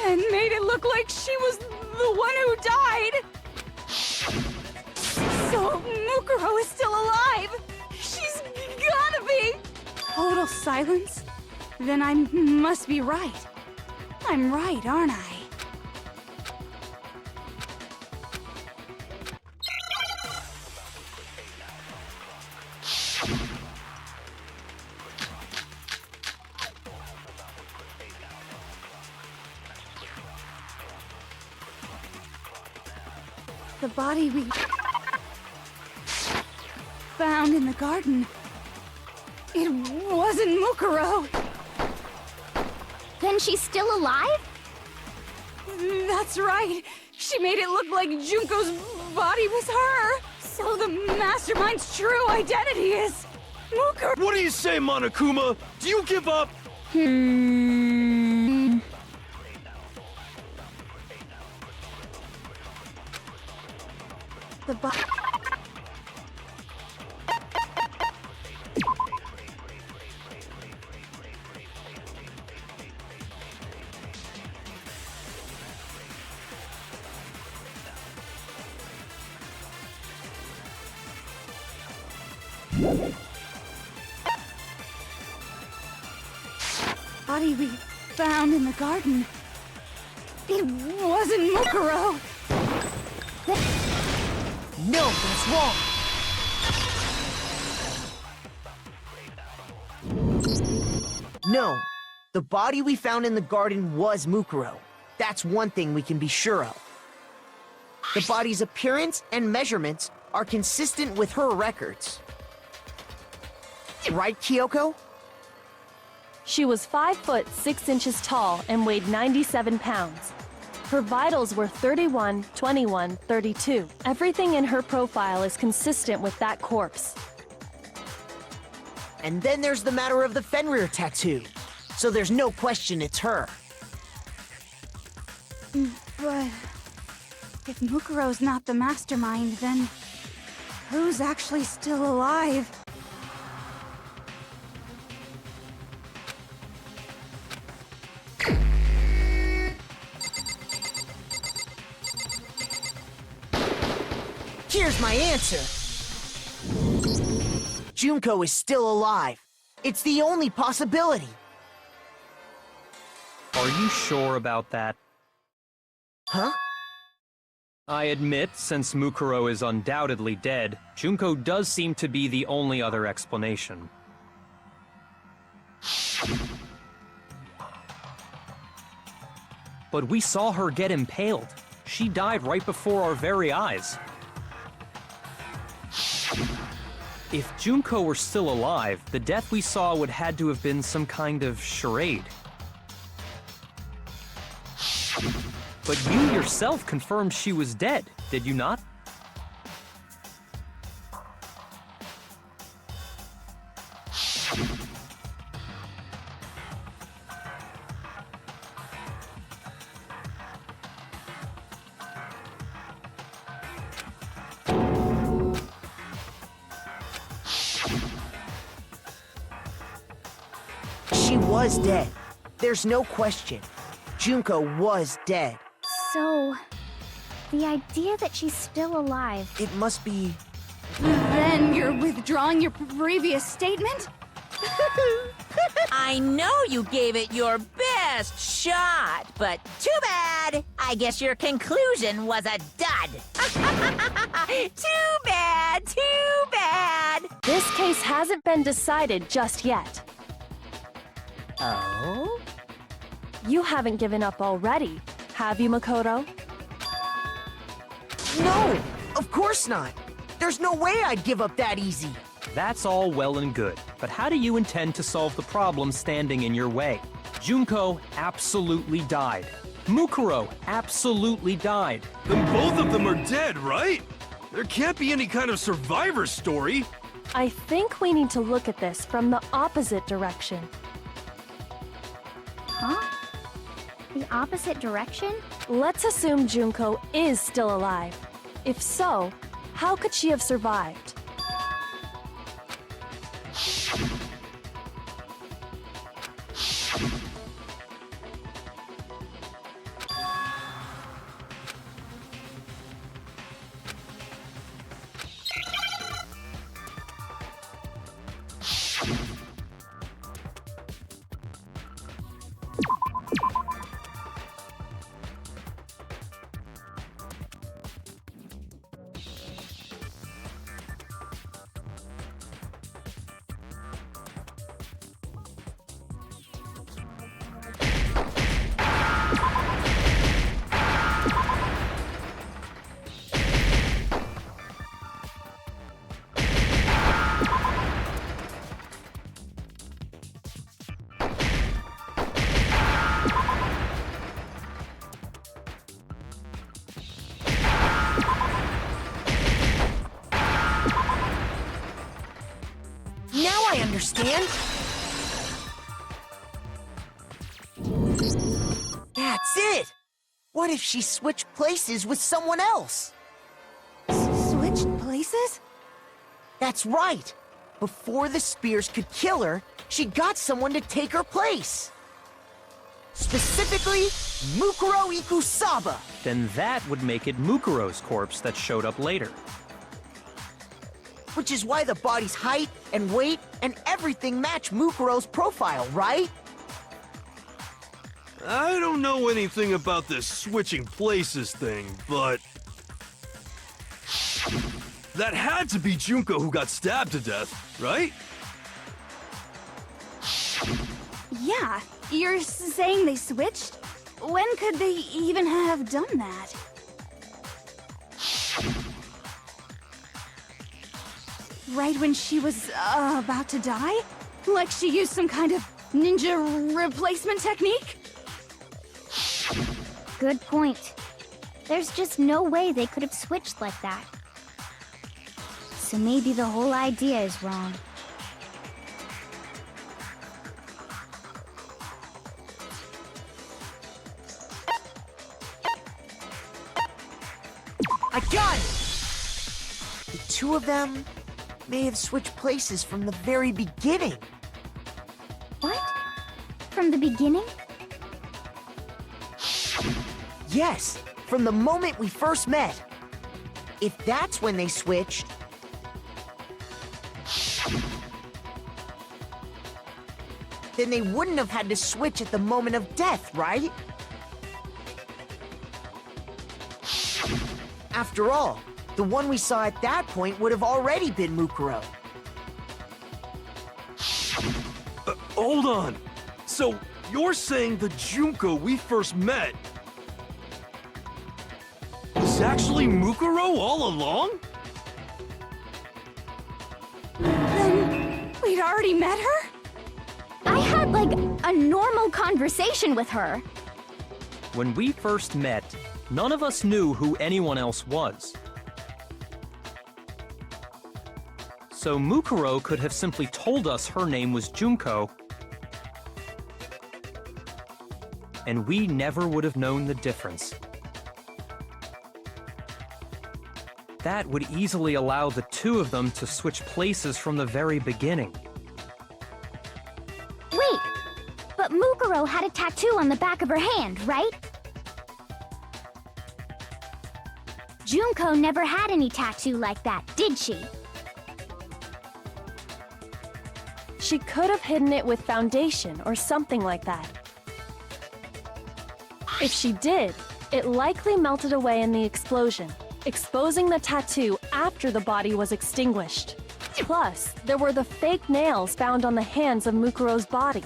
and made it look like she was the one who died. So Mukuro is still alive. She's gotta be. Total silence? Then I must be right. I'm right, aren't I? The body we found in the garden. It wasn't Mukuro. Then she's still alive? That's right. She made it look like Junko's body was her. So the mastermind's true identity is Mukuro. What do you say, Monokuma? Do you give up? The body. Body we found in the garden. It wasn't Mukuro. No, that's wrong. No, the body we found in the garden was Mukuro. That's one thing we can be sure of. The body's appearance and measurements are consistent with her records. Right, Kyoko? She was 5 foot 6 inches tall and weighed 97 pounds. Her vitals were 31, 21, 32. Everything in her profile is consistent with that corpse. And then there's the matter of the Fenrir tattoo. So there's no question it's her. But if Mukuro's not the mastermind, then who's actually still alive? Here's my answer. Junko is still alive. It's the only possibility. Are you sure about that? Huh? I admit, since Mukuro is undoubtedly dead, Junko does seem to be the only other explanation. But we saw her get impaled. She died right before our very eyes. If Junko were still alive, the death we saw would had to have been some kind of charade. But you yourself confirmed she was dead, did you not? She was dead. There's no question. Junko was dead. So, the idea that she's still alive. It must be... Then you're withdrawing your previous statement? I know you gave it your best shot, but too bad. I guess your conclusion was a dud. Too bad, too bad. This case hasn't been decided just yet. Oh? You haven't given up already, have you, Makoto? No! Of course not! There's no way I'd give up that easy! That's all well and good, but how do you intend to solve the problem standing in your way? Junko absolutely died. Mukuro absolutely died. Then both of them are dead, right? There can't be any kind of survivor story. I think we need to look at this from the opposite direction. Huh? The opposite direction? Let's assume Junko is still alive. If so, how could she have survived? Now I understand! That's it! What if she switched places with someone else? Switched places? That's right! Before the spears could kill her, she got someone to take her place! Specifically, Mukuro Ikusaba! Then that would make it Mukuro's corpse that showed up later. Which is why the body's height and weight and everything match Mukuro's profile, right? I don't know anything about this switching places thing, but... that had to be Junko who got stabbed to death, right? Yeah, you're saying they switched? When could they even have done that? Right when she was about to die? Like she used some kind of ninja replacement technique? Good point. There's just no way they could have switched like that. So maybe the whole idea is wrong. I got it! The two of them may have switched places from the very beginning. What? From the beginning? Yes, from the moment we first met. If that's when they switched... then they wouldn't have had to switch at the moment of death, right? After all, the one we saw at that point would have already been Mukuro. Hold on. So, you're saying the Junko we first met was actually Mukuro all along? Then we'd already met her? I had, like, a normal conversation with her. When we first met, none of us knew who anyone else was. So Mukuro could have simply told us her name was Junko, and we never would have known the difference. That would easily allow the two of them to switch places from the very beginning. Wait, but Mukuro had a tattoo on the back of her hand, right? Junko never had any tattoo like that, did she? She could have hidden it with foundation or something like that. If she did, it likely melted away in the explosion, exposing the tattoo after the body was extinguished. Plus, there were the fake nails found on the hands of Mukuro's body.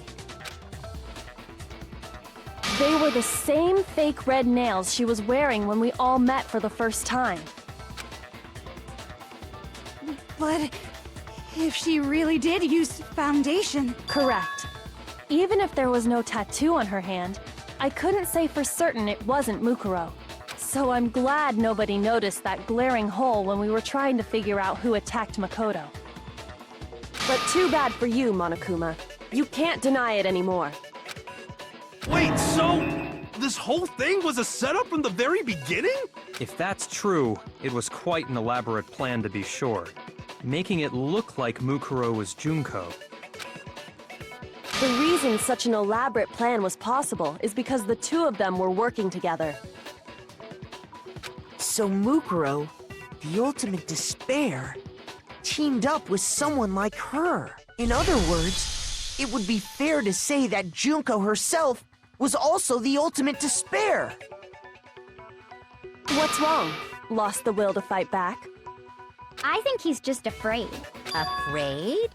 They were the same fake red nails she was wearing when we all met for the first time. But if she really did use foundation... Correct. Even if there was no tattoo on her hand, I couldn't say for certain it wasn't Mukuro. So I'm glad nobody noticed that glaring hole when we were trying to figure out who attacked Makoto. But too bad for you, Monokuma. You can't deny it anymore. Wait, so this whole thing was a setup from the very beginning? If that's true, it was quite an elaborate plan to be sure, making it look like Mukuro was Junko. The reason such an elaborate plan was possible is because the two of them were working together. So Mukuro, the ultimate despair, teamed up with someone like her. In other words, it would be fair to say that Junko herself was also the ultimate despair. What's wrong? Lost the will to fight back? I think he's just afraid. Afraid?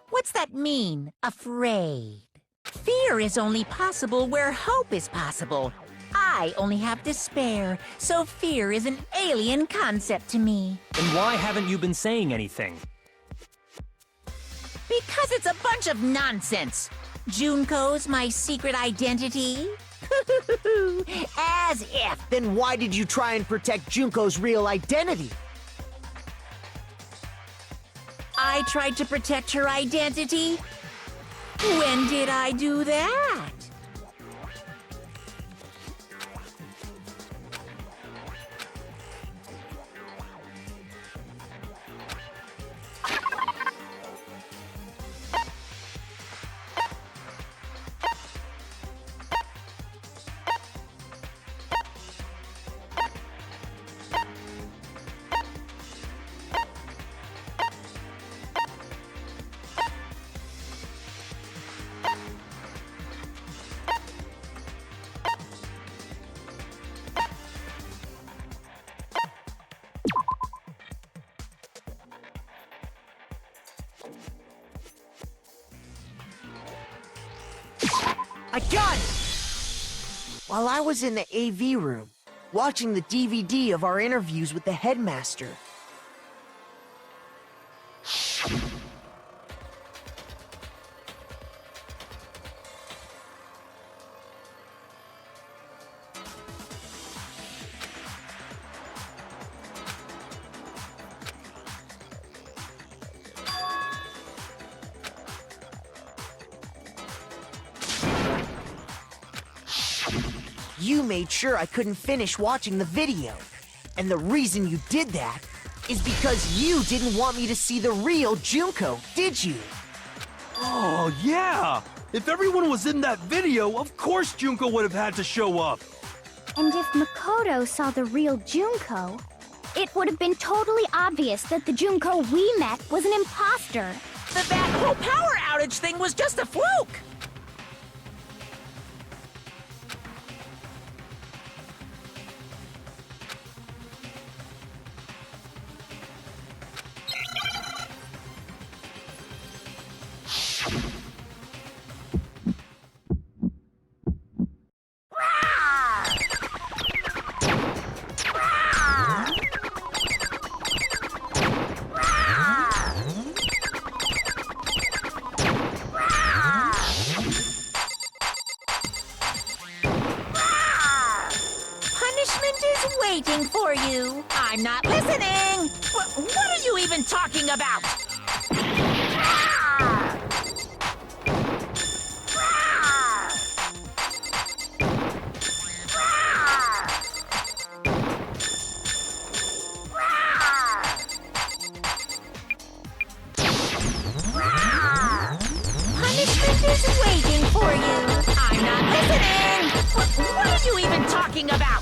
What's that mean, afraid? Fear is only possible where hope is possible. I only have despair, so fear is an alien concept to me. Then why haven't you been saying anything? Because it's a bunch of nonsense. Junko's my secret identity? As if. Then why did you try and protect Junko's real identity? I tried to protect her identity? When did I do that? I got it! While I was in the AV room, watching the DVD of our interviews with the headmaster. You made sure I couldn't finish watching the video. And the reason you did that is because you didn't want me to see the real Junko, did you? Oh, yeah! If everyone was in that video, of course Junko would have had to show up. And if Makoto saw the real Junko, it would have been totally obvious that the Junko we met was an imposter. That whole power outage thing was just a fluke! Waiting for you. I'm not listening. What are you even talking about? Punishment is waiting for you. I'm not listening. What are you even talking about?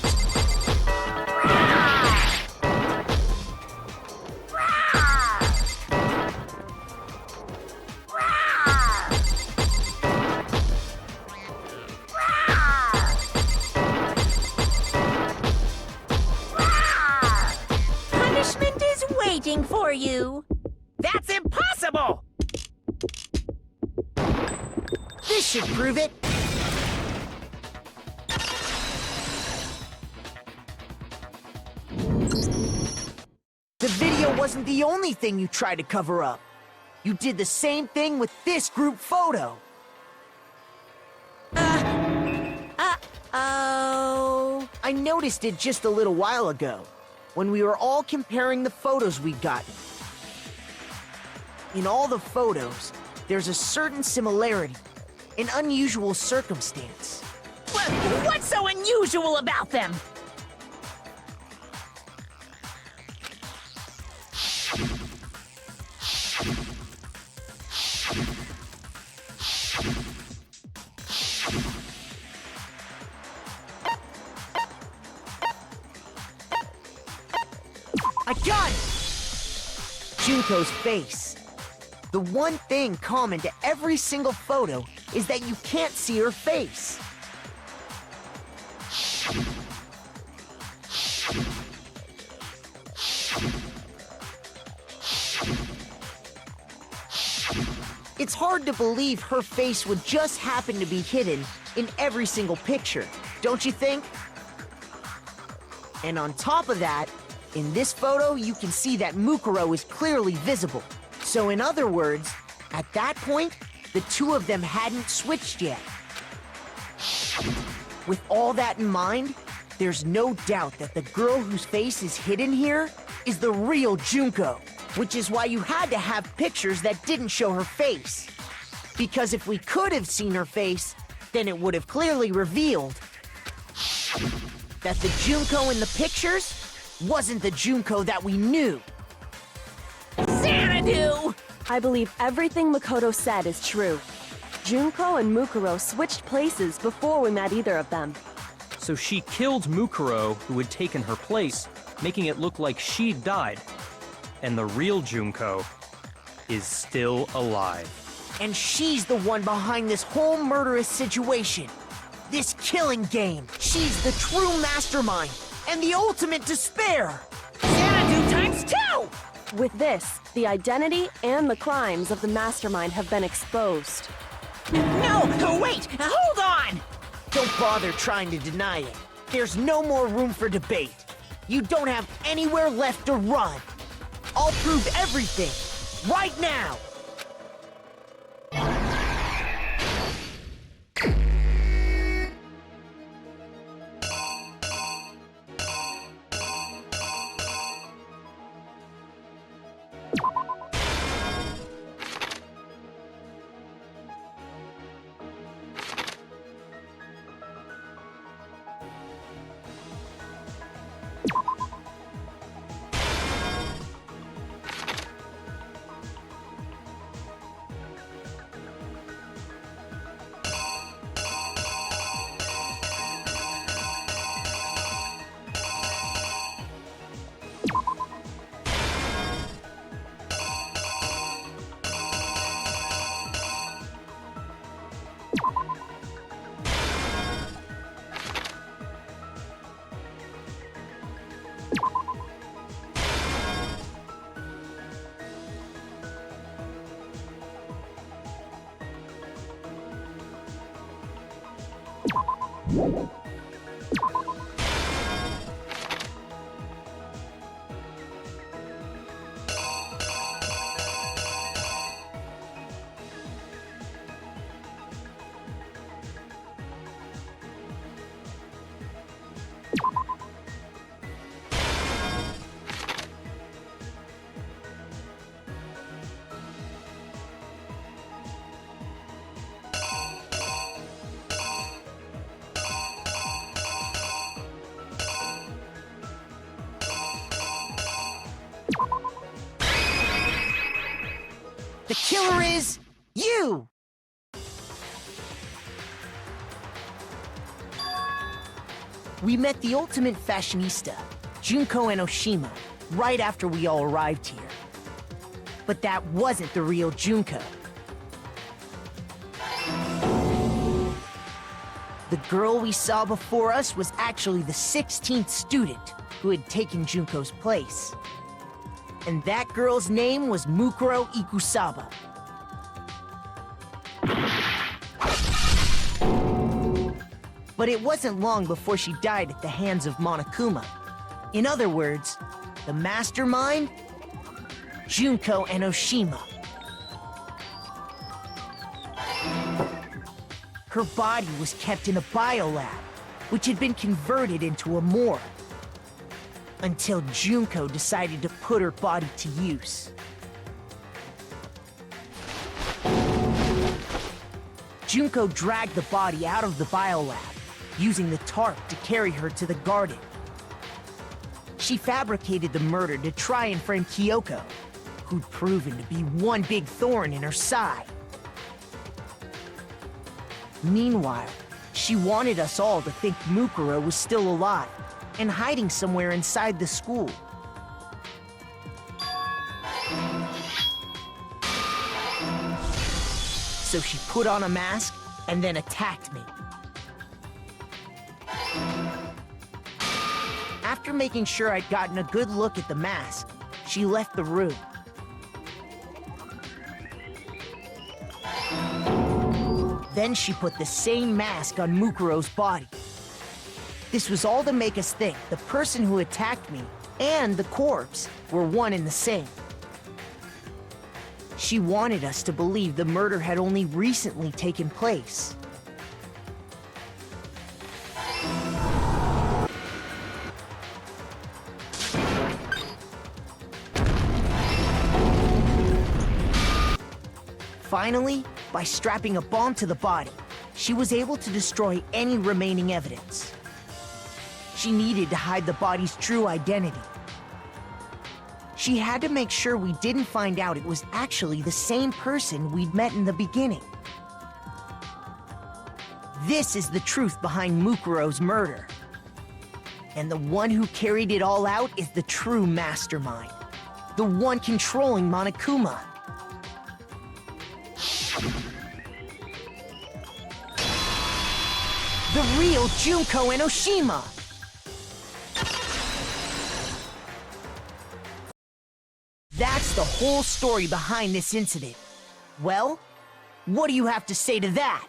Punishment is waiting for you. That's impossible! This should prove it. The video wasn't the only thing you tried to cover up. You did the same thing with this group photo. Uh-oh. I noticed it just a little while ago, when we were all comparing the photos we'd gotten. In all the photos, there's a certain similarity, an unusual circumstance. What's so unusual about them? I got it! Junko's face. The one thing common to every single photo is that you can't see her face. It's hard to believe her face would just happen to be hidden in every single picture, don't you think? And on top of that, in this photo, you can see that Mukuro is clearly visible. So in other words, at that point, the two of them hadn't switched yet. With all that in mind, there's no doubt that the girl whose face is hidden here is the real Junko, which is why you had to have pictures that didn't show her face. Because if we could have seen her face, then it would have clearly revealed that the Junko in the pictures wasn't the Junko that we knew. Xanadu! I believe everything Makoto said is true. Junko and Mukuro switched places before we met either of them. So she killed Mukuro, who had taken her place, making it look like she'd died. And the real Junko is still alive. And she's the one behind this whole murderous situation. This killing game. She's the true mastermind and the ultimate despair. Xanadu times 2! With this, the identity and the crimes of the mastermind have been exposed. No, wait! Hold on! Don't bother trying to deny it. There's no more room for debate. You don't have anywhere left to run. I'll prove everything, right now! The killer is you! We met the ultimate fashionista, Junko Enoshima, right after we all arrived here. But that wasn't the real Junko. The girl we saw before us was actually the 16th student who had taken Junko's place. And that girl's name was Mukuro Ikusaba. But it wasn't long before she died at the hands of Monokuma. In other words, the mastermind, Junko Enoshima. Her body was kept in a biolab, which had been converted into a morgue. Until Junko decided to put her body to use. Junko dragged the body out of the biolab, using the tarp to carry her to the garden. She fabricated the murder to try and frame Kyoko, who'd proven to be one big thorn in her side. Meanwhile, she wanted us all to think Mukuro was still alive and hiding somewhere inside the school. So she put on a mask and then attacked me. After making sure I'd gotten a good look at the mask, she left the room. Then she put the same mask on Mukuro's body. This was all to make us think the person who attacked me and the corpse were one and the same. She wanted us to believe the murder had only recently taken place. Finally, by strapping a bomb to the body, she was able to destroy any remaining evidence. She needed to hide the body's true identity. She had to make sure we didn't find out it was actually the same person we'd met in the beginning. This is the truth behind Mukuro's murder. And the one who carried it all out is the true mastermind. The one controlling Monokuma. The real Junko Enoshima! That's the whole story behind this incident. Well, What do you have to say to that?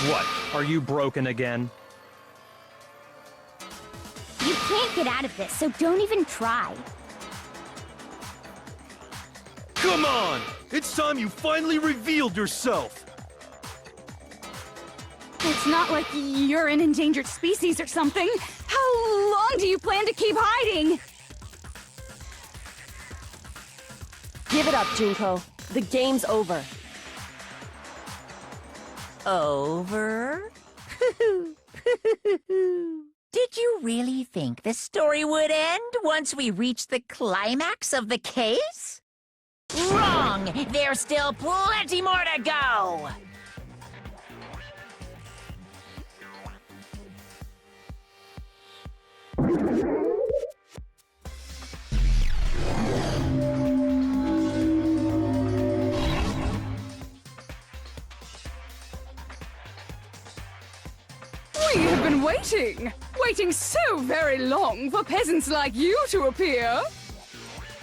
What? Are you broken again? You can't get out of this, so don't even try. Come on! It's time you finally revealed yourself! It's not like you're an endangered species or something. How long do you plan to keep hiding? Give it up, Junko. The game's over. Over? Did you really think the story would end once we reached the climax of the case? Wrong! There's still plenty more to go! We have been waiting so very long for peasants like you to appear.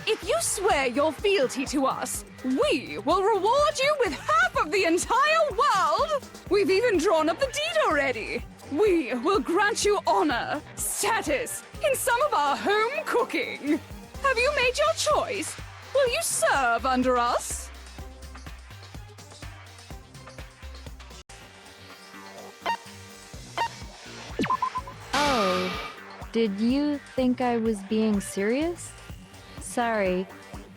If you swear your fealty to us, we will reward you with half of the entire world! We've even drawn up the deed already. We will grant you honor, status, in some of our home cooking. Have you made your choice? Will you serve under us? Oh, did you think I was being serious? Sorry,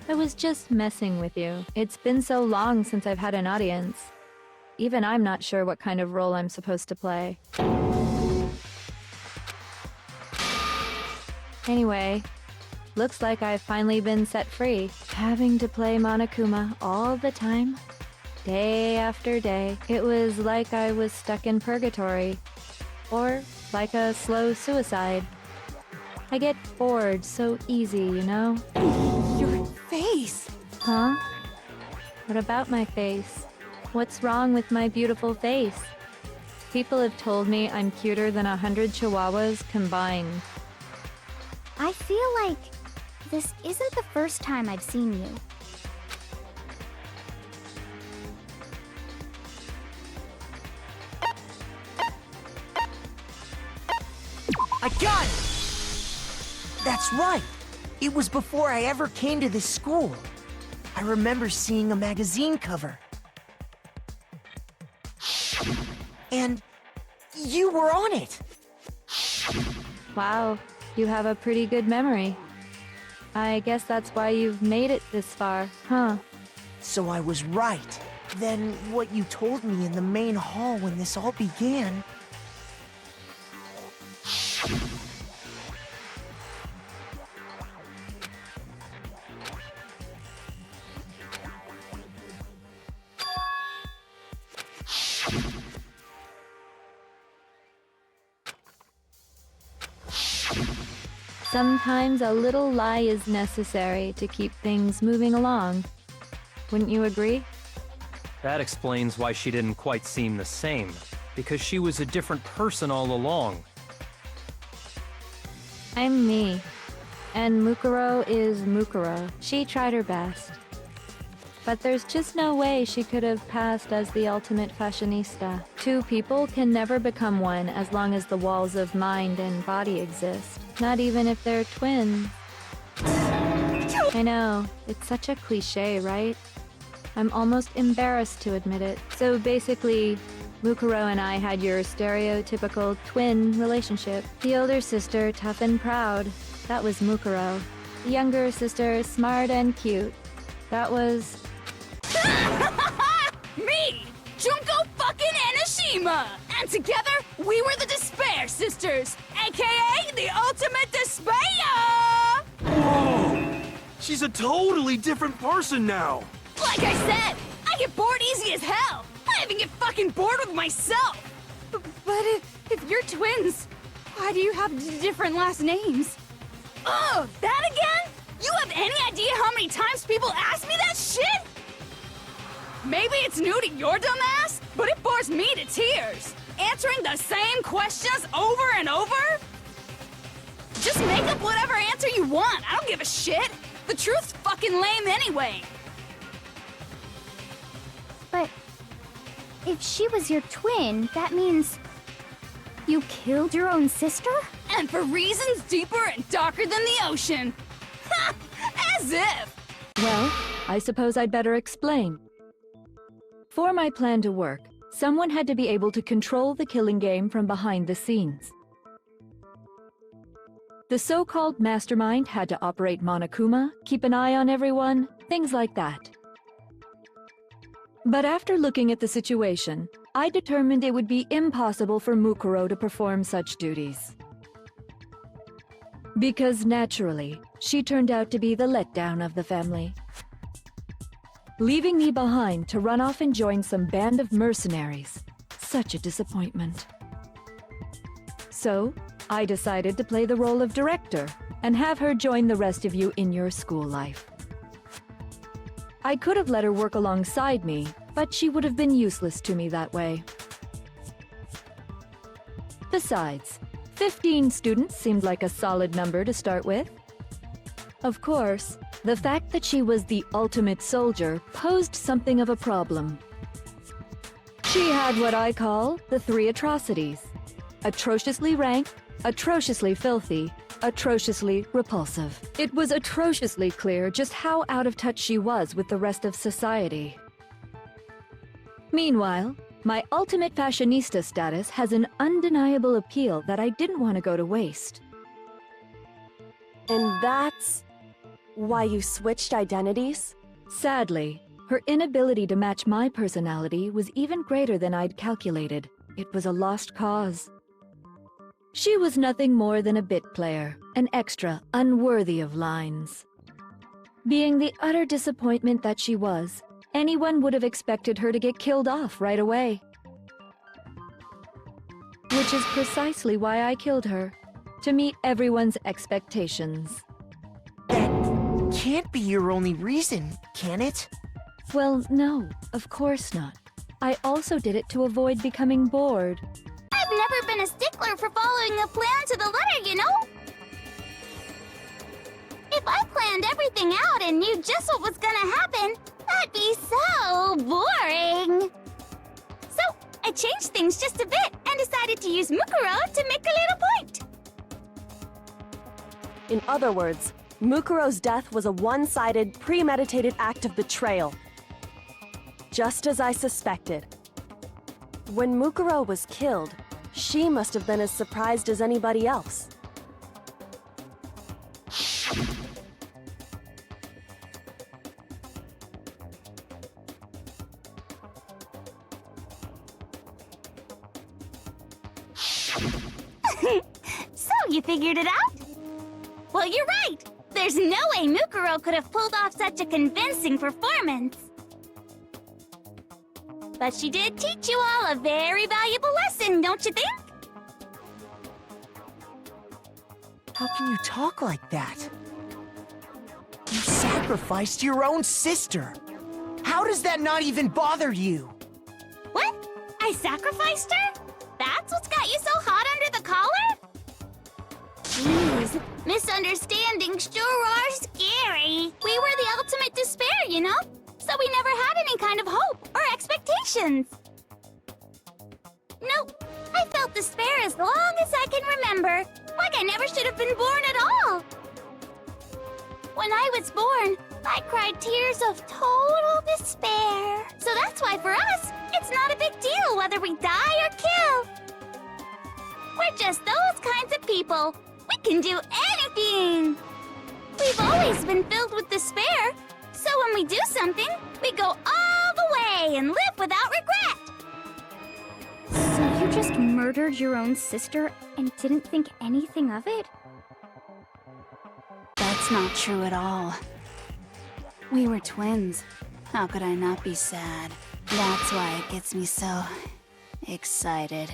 I was just messing with you. It's been so long since I've had an audience. Even I'm not sure what kind of role I'm supposed to play. Anyway, looks like I've finally been set free. Having to play Monokuma all the time, day after day. It was like I was stuck in purgatory. Or like a slow suicide. I get bored so easy, you know? Your face! Huh? What about my face? What's wrong with my beautiful face? People have told me I'm cuter than 100 chihuahuas combined. I feel like this isn't the first time I've seen you. I got it! That's right! It was before I ever came to this school. I remember seeing a magazine cover. And you were on it! Wow, you have a pretty good memory. I guess that's why you've made it this far, huh? So I was right. Then what you told me in the main hall when this all began... Sometimes a little lie is necessary to keep things moving along. Wouldn't you agree? That explains why she didn't quite seem the same. Because she was a different person all along. I'm me. And Mukuro is Mukuro. She tried her best. But there's just no way she could have passed as the ultimate fashionista. Two people can never become one as long as the walls of mind and body exist. Not even if they're twins. I know, it's such a cliche, right? I'm almost embarrassed to admit it. So basically, Mukuro and I had your stereotypical twin relationship. The older sister, tough and proud. That was Mukuro. The younger sister, smart and cute. That was... Me! Junko fucking Enoshima! And together, we were the Despair Sisters, aka the Ultimate Despair! Whoa! She's a totally different person now! Like I said, I get bored easy as hell! I even get fucking bored with myself! But if you're twins, why do you have different last names? Oh, that again? You have any idea how many times people ask me that shit? Maybe it's new to your dumb ass, but it bores me to tears. Answering the same questions over and over? Just make up whatever answer you want. I don't give a shit. The truth's fucking lame anyway. But if she was your twin, that means you killed your own sister? And for reasons deeper and darker than the ocean. Ha! As if! Well, I suppose I'd better explain. For my plan to work, someone had to be able to control the killing game from behind the scenes. The so-called mastermind had to operate Monokuma, keep an eye on everyone, things like that. But after looking at the situation, I determined it would be impossible for Mukuro to perform such duties. Because naturally, she turned out to be the letdown of the family, leaving me behind to run off and join some band of mercenaries. Such a disappointment. So, I decided to play the role of director and have her join the rest of you in your school life. I could have let her work alongside me, but she would have been useless to me that way. Besides, 15 students seemed like a solid number to start with. Of course, the fact that she was the ultimate soldier posed something of a problem. She had what I call the 3 atrocities: atrociously rank, atrociously filthy, atrociously repulsive. It was atrociously clear just how out of touch she was with the rest of society. Meanwhile, my ultimate fashionista status has an undeniable appeal that I didn't want to go to waste. And that's why you switched identities? Sadly, her inability to match my personality was even greater than I'd calculated. It was a lost cause. She was nothing more than a bit player, an extra unworthy of lines. Being the utter disappointment that she was, anyone would have expected her to get killed off right away. Which is precisely why I killed her, to meet everyone's expectations. That can't be your only reason, can it? Well, no, of course not. I also did it to avoid becoming bored. I've never been a stickler for following a plan to the letter, you know? If I planned everything out and knew just what was gonna happen, that'd be so boring. So, I changed things just a bit and decided to use Mukuro to make a little point. In other words, Mukuro's death was a one-sided, premeditated act of betrayal. Just as I suspected. When Mukuro was killed, she must have been as surprised as anybody else. So, you figured it out? Well, you're right. There's no way Mukuro could have pulled off such a convincing performance. But she did teach you all a very valuable lesson, don't you think? How can you talk like that? You sacrificed your own sister! How does that not even bother you? What? I sacrificed her? That's what's got you so hot under the collar? Jeez, misunderstandings sure are scary. We were the ultimate despair, you know? So we never had any kind of hope or expectations. Nope, I felt despair as long as I can remember. Like I never should have been born at all. When I was born, I cried tears of total despair. So that's why for us, it's not a big deal whether we die or kill. We're just those kinds of people. We can do anything. We've always been filled with despair. So when we do something, we go all the way and live without regret. So you just murdered your own sister and didn't think anything of it? That's not true at all. We were twins. How could I not be sad? That's why it gets me so excited.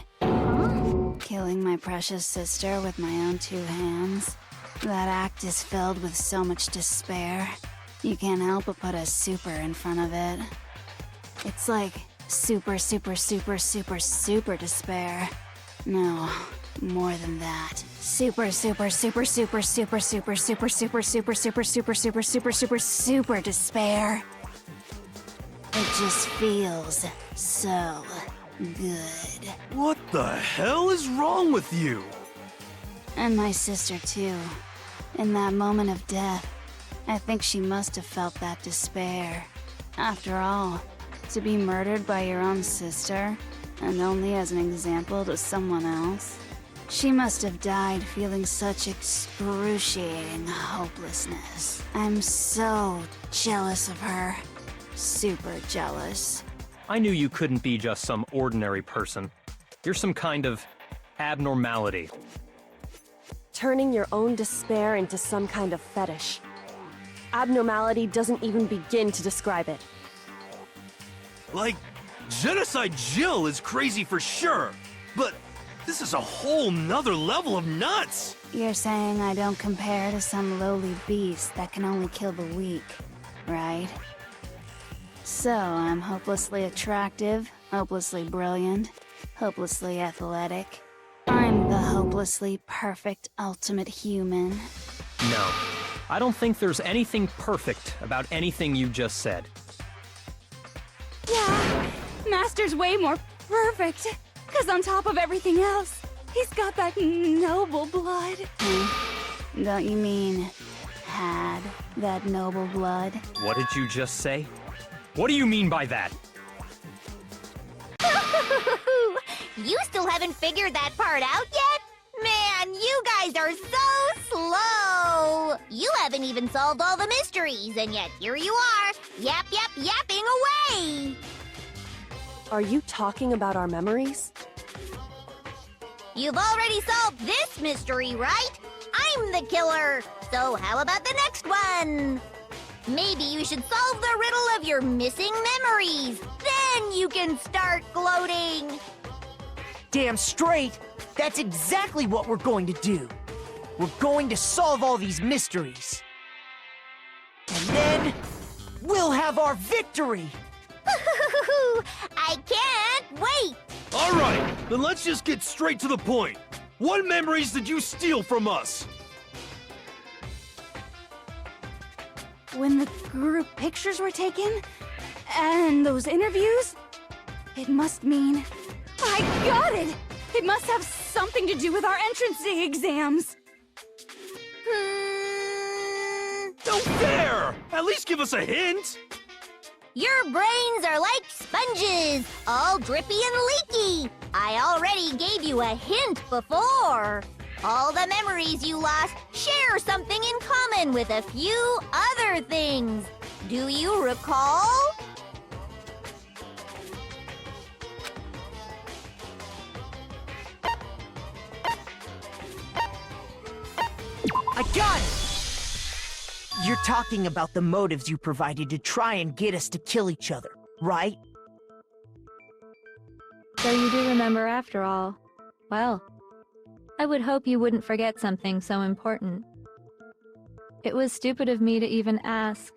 Killing my precious sister with my own 2 hands. That act is filled with so much despair. You can't help but put a super in front of it. It's like super, super, super, super, super despair. No, more than that. super despair. It just feels so good. What the hell is wrong with you? And my sister, too. In that moment of death, I think she must have felt that despair. After all, to be murdered by your own sister, and only as an example to someone else, she must have died feeling such excruciating hopelessness. I'm so jealous of her. Super jealous. I knew you couldn't be just some ordinary person. You're some kind of abnormality. Turning your own despair into some kind of fetish. Abnormality doesn't even begin to describe it. Like, Genocide Jill is crazy for sure, but this is a whole nother level of nuts! You're saying I don't compare to some lowly beast that can only kill the weak, right? So I'm hopelessly attractive, hopelessly brilliant, hopelessly athletic. I'm the hopelessly perfect ultimate human. No, I don't think there's anything perfect about anything you just said. Yeah, Master's way more perfect. Cause on top of everything else, he's got that noble blood. Don't you mean had that noble blood? What did you just say? What do you mean by that? You still haven't figured that part out yet? Man, you guys are so slow! You haven't even solved all the mysteries, and yet here you are, yapping away! Are you talking about our memories? You've already solved this mystery, right? I'm the killer, so how about the next one? Maybe you should solve the riddle of your missing memories. Then you can start gloating. Damn straight! That's exactly what we're going to do. We're going to solve all these mysteries. And then, we'll have our victory! I can't wait! Alright, then let's just get straight to the point. What memories did you steal from us? When the group pictures were taken, and those interviews, it must mean... I got it! It must have something to do with our entrance day exams. No fair! At least give us a hint! Your brains are like sponges, all drippy and leaky. I already gave you a hint before. All the memories you lost share something in common with a few other things. Do you recall? I got it! You're talking about the motives you provided to try and get us to kill each other, right? So you do remember after all. Well, I would hope you wouldn't forget something so important. It was stupid of me to even ask.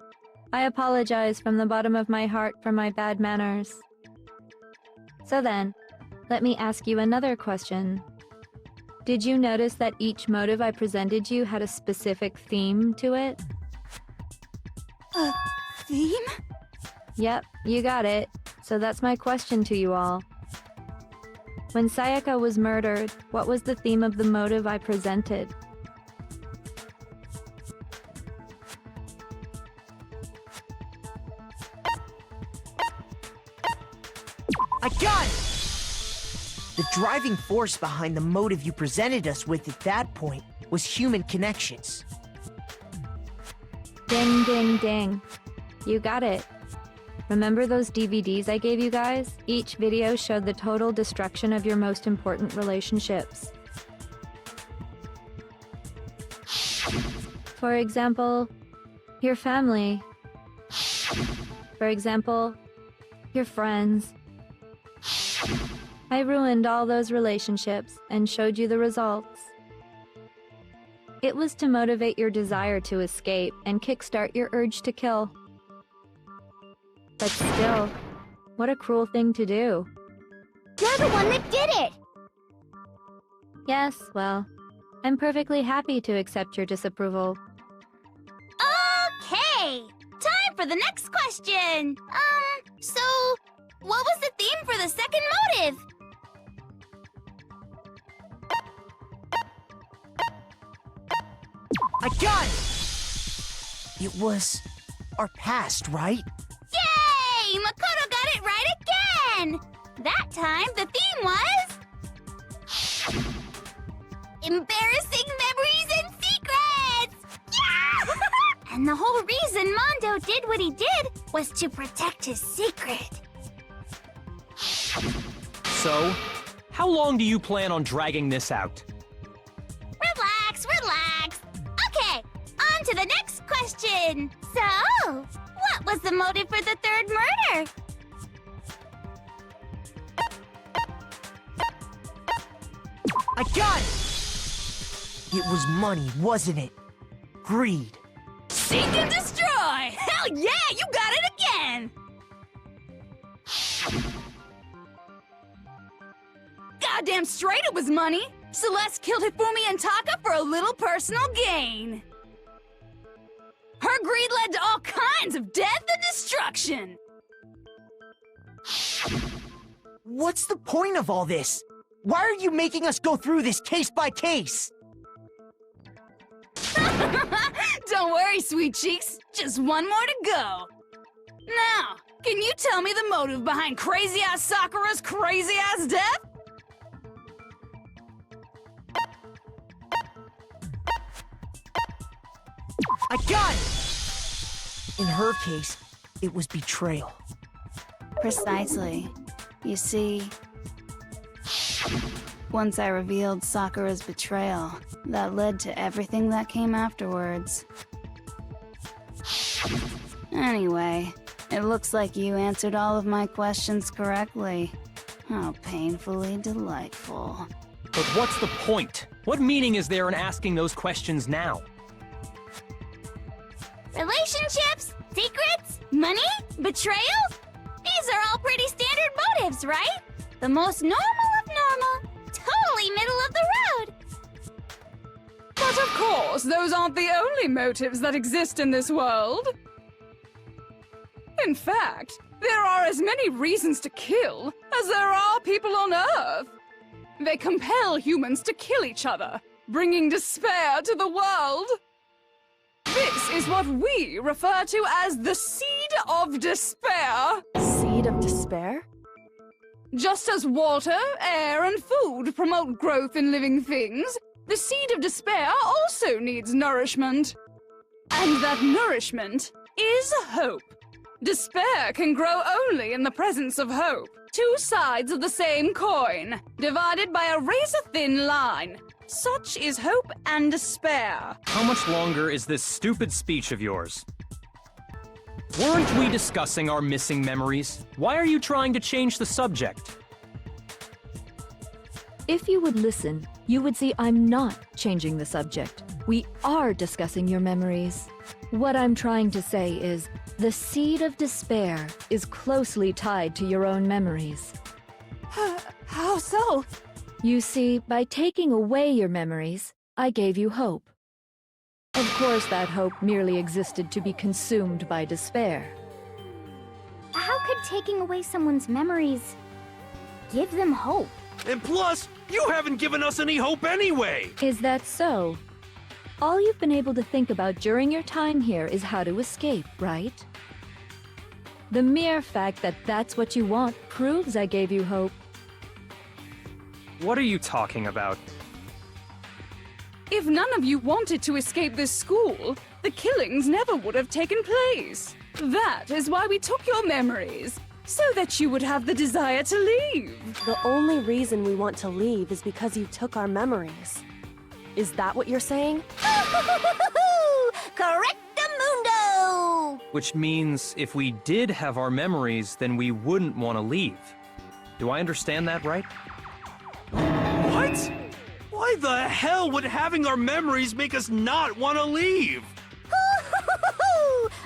I apologize from the bottom of my heart for my bad manners. So then, let me ask you another question. Did you notice that each motive I presented you had a specific theme to it? A theme? Yep, you got it. So that's my question to you all. When Sayaka was murdered, what was the theme of the motive I presented? I got it! The driving force behind the motive you presented us with at that point was human connections. Ding, ding, ding. You got it. Remember those DVDs I gave you guys? Each video showed the total destruction of your most important relationships. For example, your family. For example, your friends. I ruined all those relationships and showed you the results. It was to motivate your desire to escape and kickstart your urge to kill. But still, what a cruel thing to do. You're the one that did it! Yes, well, I'm perfectly happy to accept your disapproval. Okay, time for the next question. So, what was the theme for the second motive? I got it! It was our past, right? Yay! Makoto got it right again! That time, the theme was... embarrassing memories and secrets! Yeah! And the whole reason Mondo did what he did was to protect his secret. So, how long do you plan on dragging this out? Relax, relax. Okay, on to the next question. So, what was the motive for the third murder? I got it! It was money, wasn't it? Greed. Seek and destroy! Hell yeah, you got it again! Goddamn straight it was money! Celeste killed Hifumi and Taka for a little personal gain. Her greed led to all kinds of death and destruction! What's the point of all this? Why are you making us go through this case by case? Don't worry, sweet cheeks. Just one more to go. Now, can you tell me the motive behind crazy-ass Sakura's crazy-ass death? I got it! In her case, it was betrayal. Precisely. You see, once I revealed Sakura's betrayal, that led to everything that came afterwards. Anyway, it looks like you answered all of my questions correctly. How painfully delightful. But what's the point? What meaning is there in asking those questions now? Relationships? Secrets? Money? Betrayal? These are all pretty standard motives, right? The most normal of normal. Totally middle of the road. But of course, those aren't the only motives that exist in this world. In fact, there are as many reasons to kill as there are people on Earth. They compel humans to kill each other, bringing despair to the world. This is what we refer to as the seed of despair. Seed of despair? Just as water, air, and food promote growth in living things, the seed of despair also needs nourishment. And that nourishment is hope. Despair can grow only in the presence of hope. Two sides of the same coin, divided by a razor-thin line. Such is hope and despair. How much longer is this stupid speech of yours? Weren't we discussing our missing memories? Why are you trying to change the subject? If you would listen, you would see I'm not changing the subject. We are discussing your memories. What I'm trying to say is, the seed of despair is closely tied to your own memories. How so? You see, by taking away your memories, I gave you hope. Of course, that hope merely existed to be consumed by despair. How could taking away someone's memories give them hope? And plus, you haven't given us any hope anyway! Is that so? All you've been able to think about during your time here is how to escape, right? The mere fact that that's what you want proves I gave you hope. What are you talking about? If none of you wanted to escape this school, the killings never would have taken place. That is why we took your memories, so that you would have the desire to leave. The only reason we want to leave is because you took our memories. Is that what you're saying? Correctamundo! Which means if we did have our memories, then we wouldn't want to leave. Do I understand that right? What? Why the hell would having our memories make us not want to leave?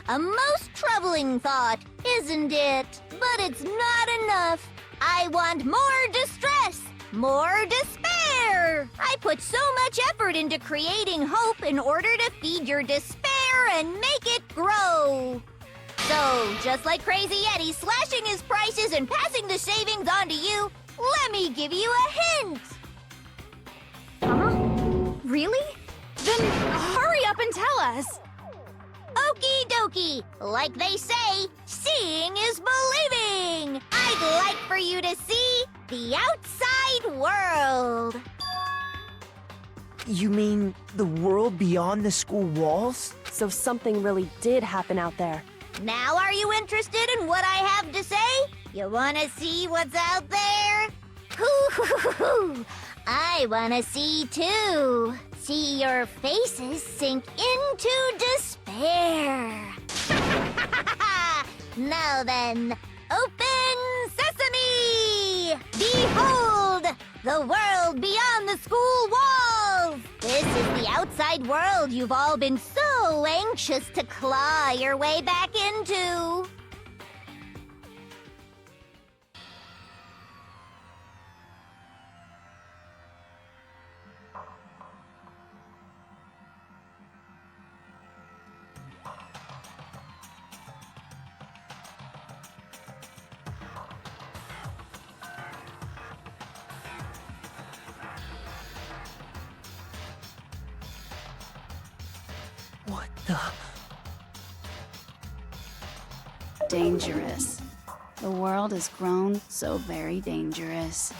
A most troubling thought, isn't it? But it's not enough. I want more distress, more despair. remember. I put so much effort into creating hope in order to feed your despair and make it grow. So, just like Crazy Eddie slashing his prices and passing the savings on to you, let me give you a hint. Huh? Really? Then hurry up and tell us. Okie dokie. Like they say, seeing is believing. I'd like for you to see the outside world. You mean the world beyond the school walls? So something really did happen out there. Now are you interested in what I have to say? You wanna see what's out there? Hoo-hoo-hoo-hoo! I wanna see too. See your faces sink into despair. Now then, open sesame! Behold, the world beyond the school walls! This is the outside world you've all been so anxious to claw your way back into. What the? Dangerous. The world has grown so very dangerous.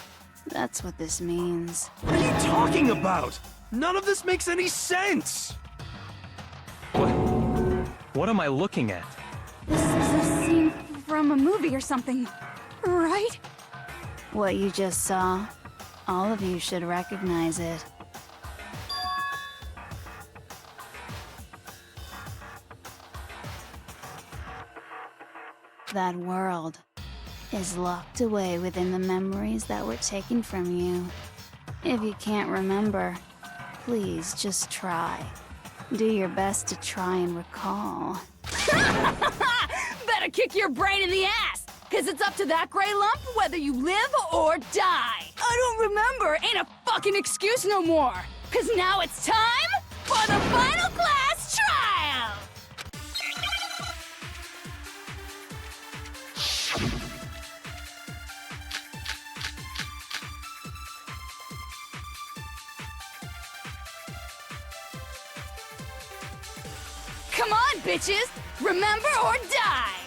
That's what this means. What are you talking about? None of this makes any sense! What am I looking at? This is a scene from a movie or something, right? What you just saw, all of you should recognize it. That world is locked away within the memories that were taken from you. If you can't remember, please just try. Do your best to try and recall. Better kick your brain in the ass, cause it's up to that gray lump whether you live or die. I don't remember ain't a fucking excuse no more, cause now it's time for the final class trial! Come on, bitches! Remember or die!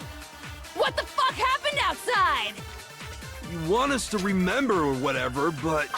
What the fuck happened outside? You want us to remember or whatever, but...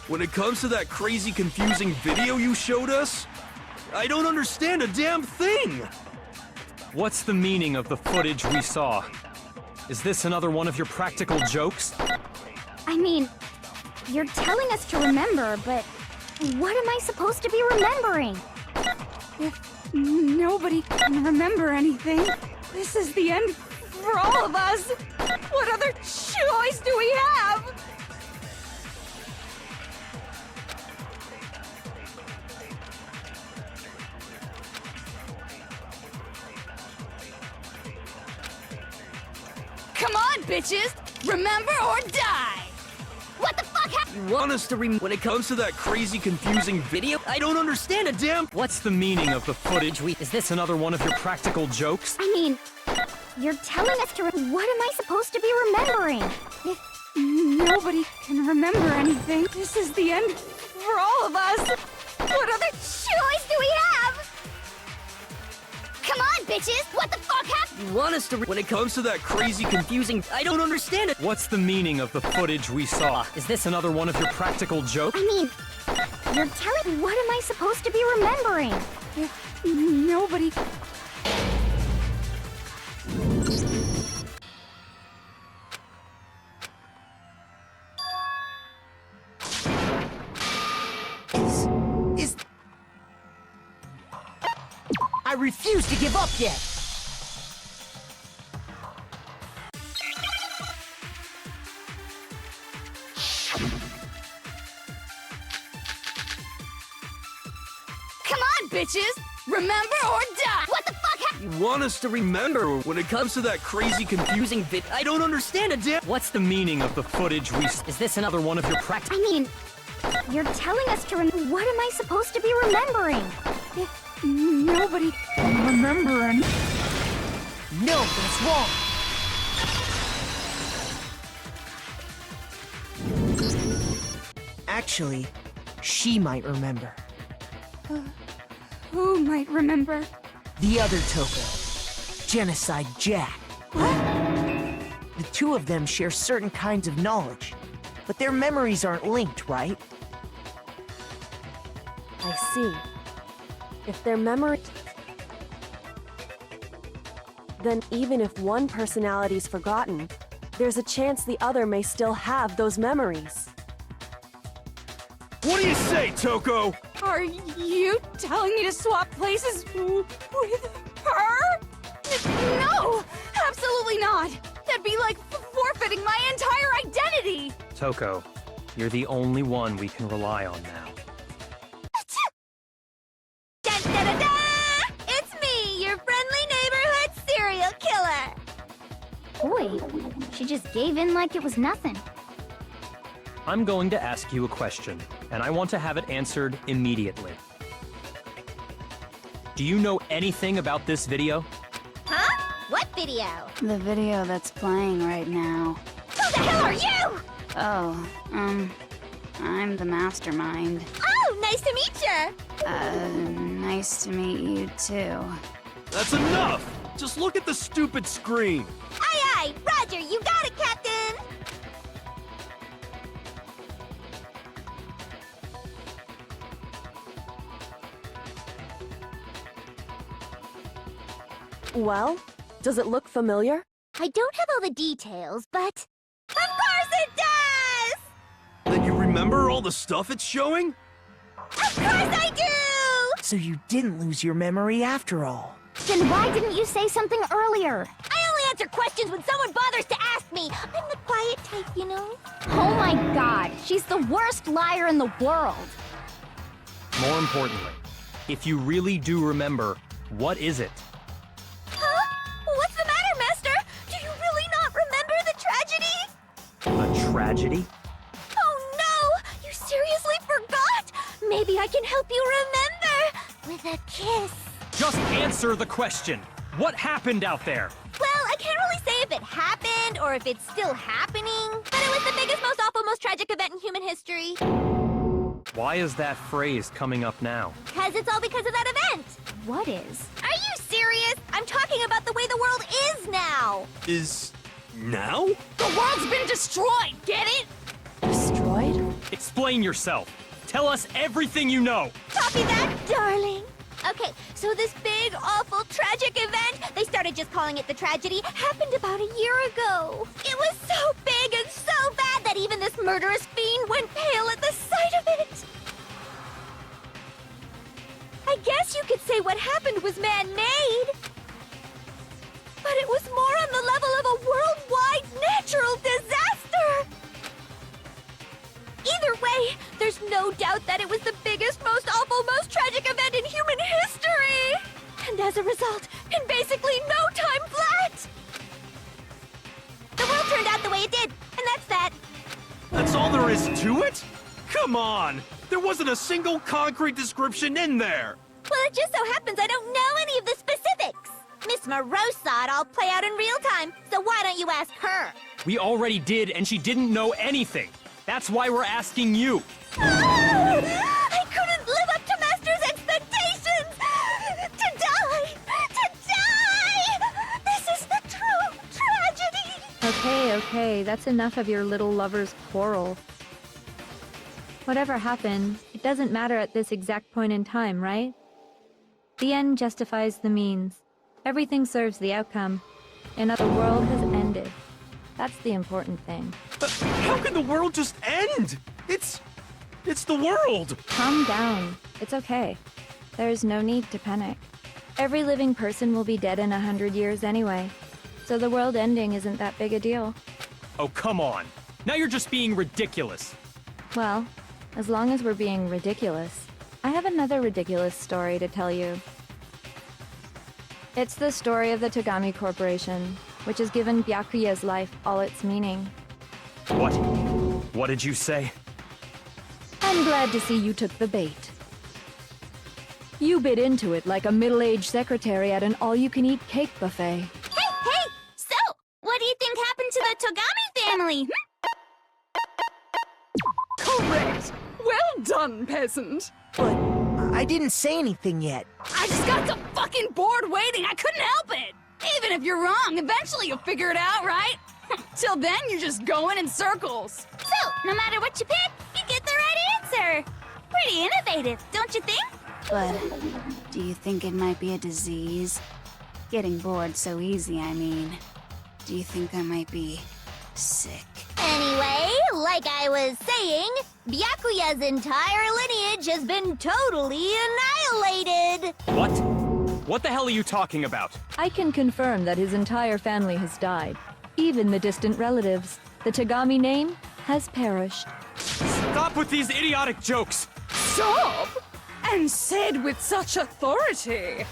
When it comes to that crazy, confusing video you showed us, I don't understand a damn thing! What's the meaning of the footage we saw? Is this another one of your practical jokes? I mean, you're telling us to remember, but what am I supposed to be remembering? If nobody can remember anything, this is the end for all of us. What other choice do we have? Come on, bitches! Remember or die! What the fuck happened? You want us to when it comes to that crazy, confusing video? I don't understand a damn... What's the meaning of the footage we... Is this another one of your practical jokes? I mean, you're telling us to what am I supposed to be remembering? If nobody can remember anything, this is the end for all of us. What other choice do we have? Come on, bitches! What the fuck happened? You want us to when it comes to that crazy, confusing... I don't understand it! What's the meaning of the footage we saw? Is this another one of your practical jokes? I mean, you're telling what am I supposed to be remembering? If nobody... I refuse to give up yet! Come on, bitches! Remember or die! What the fuck You want us to remember when it comes to that crazy, confusing vid? I don't understand a damn. What's the meaning of the footage we... Is this another one of your practice? I mean, you're telling us to what am I supposed to be remembering? If nobody can remember and... No, that's wrong. Actually, she might remember. Who might remember? The other Toko, Genocide Jack. The two of them share certain kinds of knowledge, but their memories aren't linked, right? I see. If their memory... Then even if one personality's forgotten, there's a chance the other may still have those memories. What do you say, Toko? Are you telling me to swap places with her? No! Absolutely not! That'd be like forfeiting my entire identity! Toko, you're the only one we can rely on now. Dun, da, da, da! It's me, your friendly neighborhood serial killer! Boy, she just gave in like it was nothing. I'm going to ask you a question, and I want to have it answered immediately. Do you know anything about this video? Huh? What video? The video that's playing right now. Who the hell are you? Oh, I'm the mastermind. Oh, nice to meet you! Nice to meet you too. That's enough! Just look at the stupid screen. Aye, aye! Roger, you got it, Captain! Well, does it look familiar? I don't have all the details, but... Of course it does! Then you remember all the stuff it's showing? Of course I do! So you didn't lose your memory after all. Then why didn't you say something earlier? I only answer questions when someone bothers to ask me. I'm the quiet type, you know? Oh my god, she's the worst liar in the world. More importantly, if you really do remember, what is it? Huh? What's the matter, Master? Do you really not remember the tragedy? A tragedy? Oh no! You seriously forgot? Maybe I can help you remember with a kiss. Just answer the question. What happened out there? Well, I can't really say if it happened or if it's still happening, but it was the biggest, most awful, most tragic event in human history. Why is that phrase coming up now? Because it's all because of that event. What is? Are you serious? I'm talking about the way the world is now. Is... now? The world's been destroyed, get it? Destroyed? Explain yourself. Tell us everything you know. Copy that, darling. Okay, so this big, awful, tragic event, they started just calling it the tragedy, happened about a year ago. It was so big and so bad that even this murderous fiend went pale at the sight of it. I guess you could say what happened was man-made. But it was more on the level of a worldwide natural disaster. Either way, there's no doubt that it was the biggest, most awful, most tragic event in human history! And as a result, in basically no time flat! The world turned out the way it did, and that's that. That's all there is to it? Come on! There wasn't a single concrete description in there! Well, it just so happens I don't know any of the specifics. Miss Moreau saw it all play out in real time, so why don't you ask her? We already did, and she didn't know anything. That's why we're asking you. I couldn't live up to Master's expectations! To die! To die! This is the true tragedy! Okay, that's enough of your little lover's quarrel. Whatever happened, it doesn't matter at this exact point in time, right? The end justifies the means. Everything serves the outcome. And the world has ended. That's the important thing. How can the world just end? It's the world! Calm down. It's okay. There's no need to panic. Every living person will be dead in 100 years anyway. So the world ending isn't that big a deal. Oh, come on. Now you're just being ridiculous. Well, as long as we're being ridiculous, I have another ridiculous story to tell you. It's the story of the Togami Corporation, which has given Byakuya's life all its meaning. What? What did you say? I'm glad to see you took the bait. You bit into it like a middle-aged secretary at an all-you-can-eat cake buffet. Hey! So, what do you think happened to the Togami family? Correct! Well done, peasant! But I didn't say anything yet. I just got so fucking bored waiting, I couldn't help it! Even if you're wrong, eventually you'll figure it out, right? Till then, you're just going in circles. So, no matter what you pick, you get the right answer. Pretty innovative, don't you think? But do you think it might be a disease? Getting bored so easy, I mean. Do you think I might be sick? Anyway, like I was saying, Byakuya's entire lineage has been totally annihilated. What? What the hell are you talking about? I can confirm that his entire family has died. Even the distant relatives. The Togami name has perished. Stop with these idiotic jokes! Stop! And said with such authority.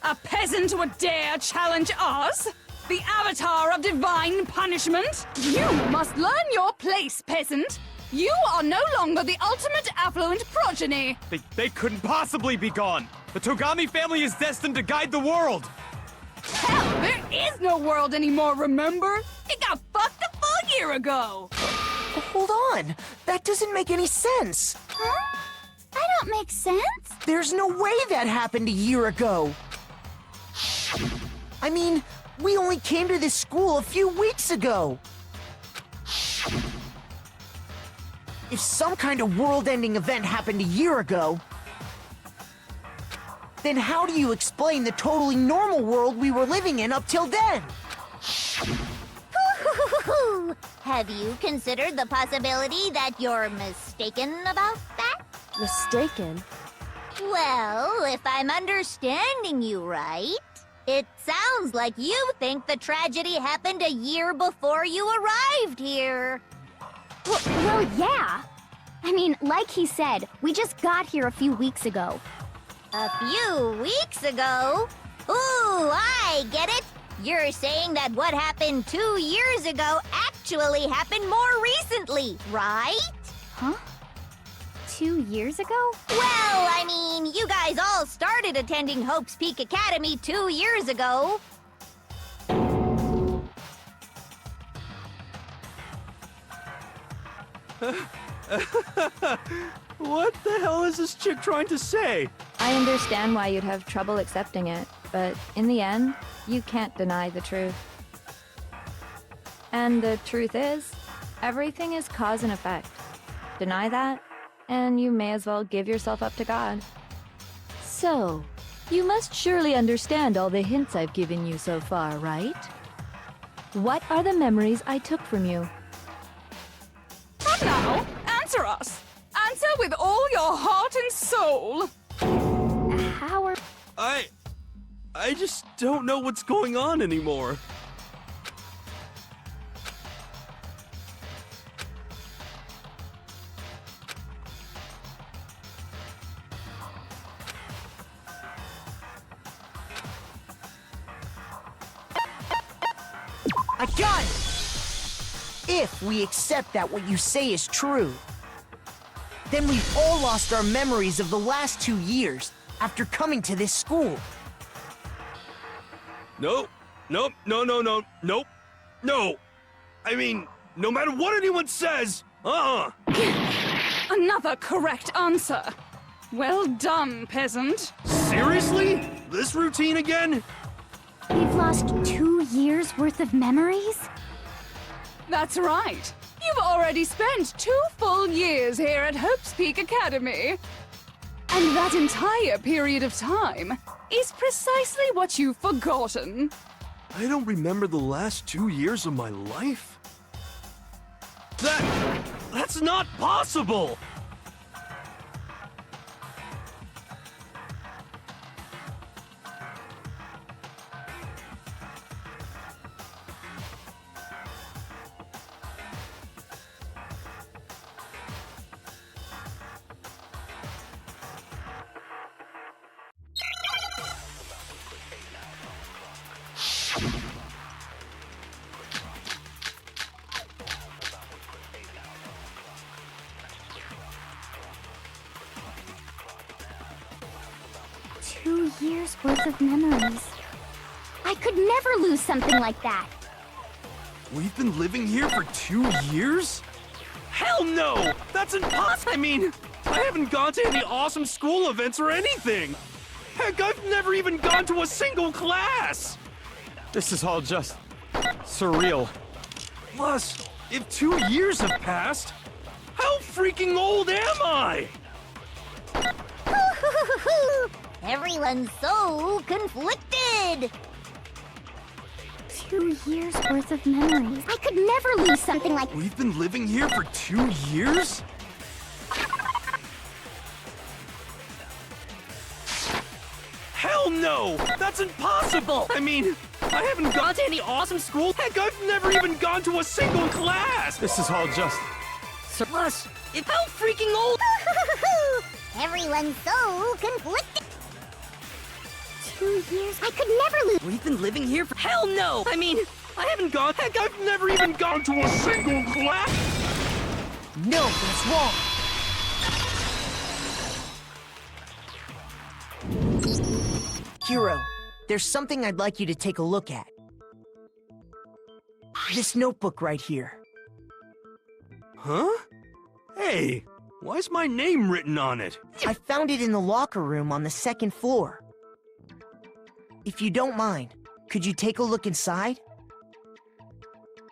A peasant would dare challenge us? The avatar of divine punishment? You must learn your place, peasant. You are no longer the ultimate affluent progeny. They couldn't possibly be gone! The Togami family is destined to guide the world! Hell, there is no world anymore, remember? It got fucked a full year ago. Hold on. That doesn't make any sense. Huh? That don't make sense. There's no way that happened a year ago. I mean, we only came to this school a few weeks ago. If some kind of world-ending event happened a year ago, then how do you explain the totally normal world we were living in up till then? Have you considered the possibility that you're mistaken about that? Mistaken? Well, if I'm understanding you right, it sounds like you think the tragedy happened a year before you arrived here. Well, yeah. I mean, like he said, we just got here a few weeks ago. A few weeks ago? Ooh, I get it. You're saying that what happened 2 years ago actually happened more recently, right? Huh? 2 years ago? Well, I mean, you guys all started attending Hope's Peak Academy 2 years ago. What the hell is this chick trying to say? I understand why you'd have trouble accepting it, but in the end, you can't deny the truth. And the truth is, everything is cause and effect. Deny that, and you may as well give yourself up to God. So, you must surely understand all the hints I've given you so far, right? What are the memories I took from you? Come now, answer us. Answer with all your heart and soul. How are... I just don't know what's going on anymore. I got it! If we accept that what you say is true, then we've all lost our memories of the last 2 years after coming to this school. Nope. No. I mean, no matter what anyone says, Another correct answer. Well done, peasant. Seriously? This routine again? We've lost 2 years worth of memories? That's right. You've already spent 2 full years here at Hope's Peak Academy. And that entire period of time is precisely what you've forgotten. I don't remember the last 2 years of my life? That's not possible! 2 years worth of memories. I could never lose something like that. We've been living here for 2 years? Hell no! That's impossible! I mean, I haven't gone to any awesome school events or anything! Heck, I've never even gone to a single class! This is all just surreal. Plus, if 2 years have passed, how freaking old am I? Everyone's so conflicted. 2 years worth of memories. I could never lose something like. We've been living here for 2 years? Hell no! That's impossible! I mean, I haven't gone to any awesome school. Heck, I've never even gone to a single class! This is all just... Plus, if how freaking old... Everyone's so conflicted. 2 years. I could never lose. We've been living here for... Hell no! I mean, I haven't gone. Heck, I've never even gone to a single class! No, that's wrong. Hero, there's something I'd like you to take a look at. This notebook right here. Huh? Hey, why's my name written on it? I found it in the locker room on the 2nd floor. If you don't mind, could you take a look inside?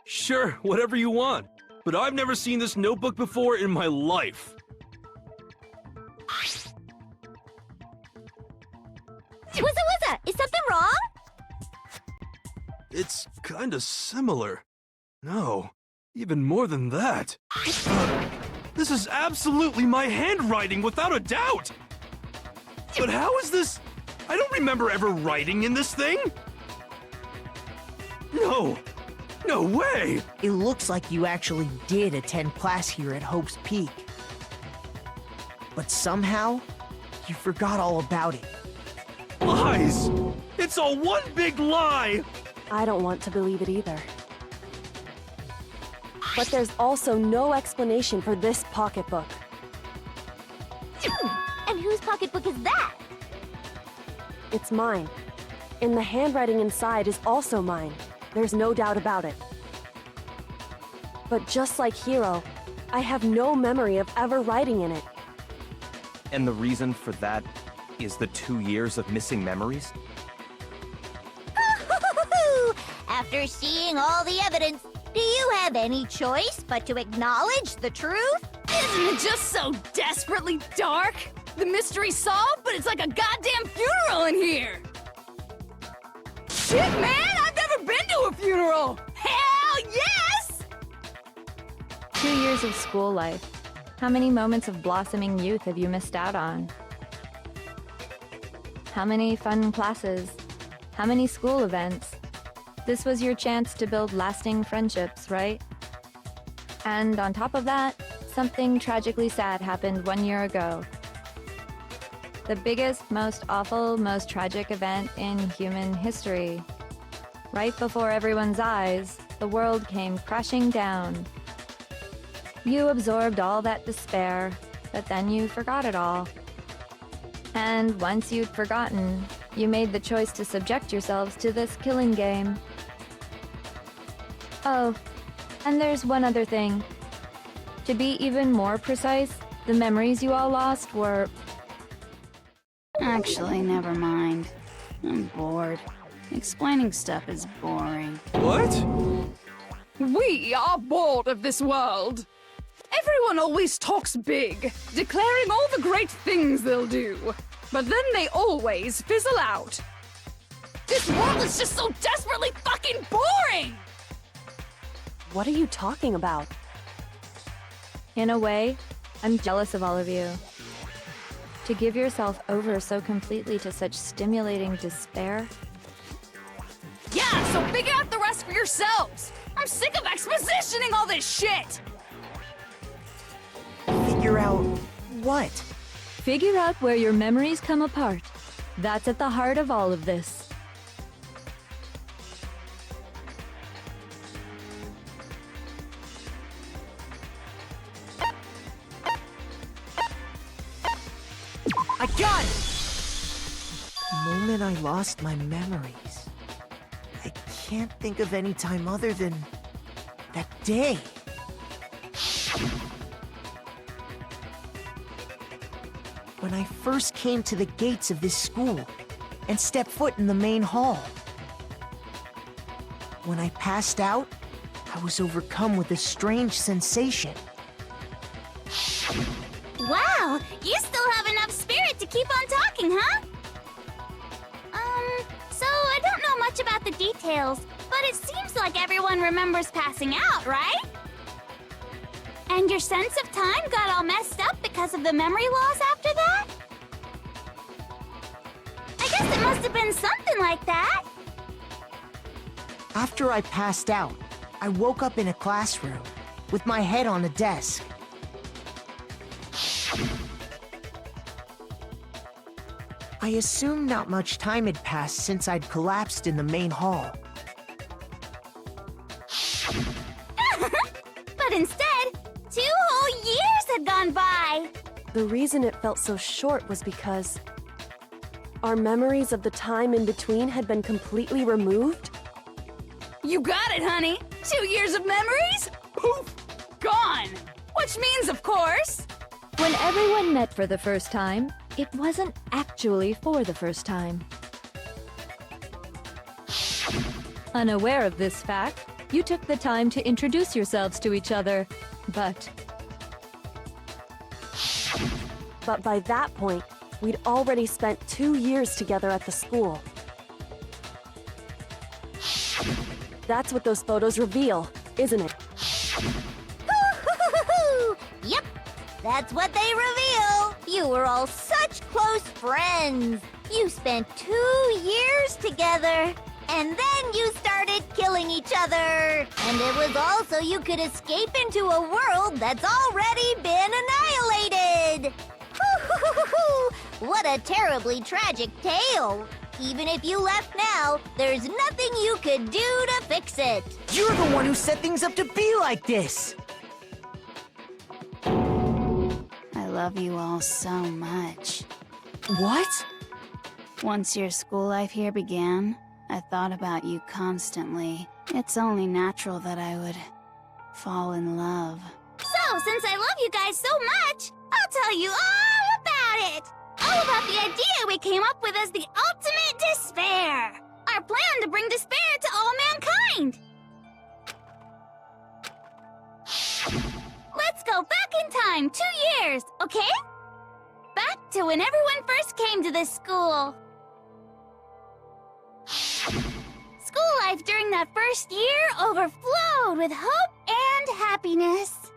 Sure, whatever you want. But I've never seen this notebook before in my life. Wuzza, is something wrong? It's kinda similar. No, even more than that. This is absolutely my handwriting, without a doubt! But how is this? I don't remember ever writing in this thing! No! No way! It looks like you actually did attend class here at Hope's Peak. But somehow, you forgot all about it. Lies! It's all one big lie! I don't want to believe it either. But there's also no explanation for this pocketbook. And whose pocketbook is that? It's mine. And the handwriting inside is also mine. There's no doubt about it. But just like Hero, I have no memory of ever writing in it. And the reason for that is the 2 years of missing memories? After seeing all the evidence, do you have any choice but to acknowledge the truth? Isn't it just so desperately dark? The mystery's solved, but it's like a goddamn funeral in here! Shit, man! I've never been to a funeral! Hell yes! 2 years of school life. How many moments of blossoming youth have you missed out on? How many fun classes? How many school events? This was your chance to build lasting friendships, right? And on top of that, something tragically sad happened 1 year ago. The biggest, most awful, most tragic event in human history. Right before everyone's eyes, the world came crashing down. You absorbed all that despair, but then you forgot it all. And once you'd forgotten, you made the choice to subject yourselves to this killing game. Oh, and there's one other thing. To be even more precise, the memories you all lost were... Actually, never mind. I'm bored. Explaining stuff is boring. What? We are bored of this world. Everyone always talks big, declaring all the great things they'll do. But then they always fizzle out. This world is just so desperately fucking boring! What are you talking about? In a way, I'm jealous of all of you. To give yourself over so completely to such stimulating despair. Yeah, so figure out the rest for yourselves! I'm sick of expositioning all this shit! Figure out what? Figure out where your memories come apart. That's at the heart of all of this. I got it! moment I lost my memories, I can't think of any time other than that day. When I first came to the gates of this school and stepped foot in the main hall. When I passed out, I was overcome with a strange sensation. Wow, you still have enough spirit to keep on talking, huh? So I don't know much about the details, but it seems like everyone remembers passing out, right? And your sense of time got all messed up because of the memory loss after that? I guess it must have been something like that. After I passed out, I woke up in a classroom with my head on a desk. I assumed not much time had passed since I'd collapsed in the main hall. But instead, 2 whole years had gone by. The reason it felt so short was because our memories of the time in between had been completely removed. You got it, honey. 2 years of memories? Poof! Gone! Which means, of course... When everyone met for the first time, it wasn't actually for the first time. Unaware of this fact, you took the time to introduce yourselves to each other, but by that point, we'd already spent 2 years together at the school. That's what those photos reveal, isn't it? Yep, that's what they reveal. You were all such close friends. You spent 2 years together. And then you started killing each other. And it was all so you could escape into a world that's already been annihilated. What a terribly tragic tale. Even if you left now, there's nothing you could do to fix it. You're the one who set things up to be like this! I love you all so much. What? Once your school life here began, I thought about you constantly. It's only natural that I would fall in love. So, since I love you guys so much, I'll tell you all about it. All about the idea we came up with as the ultimate despair. Our plan to bring despair to all mankind. Let's go back in time 2 years, okay? Back to when everyone first came to this school. School life during that first year overflowed with hope and happiness.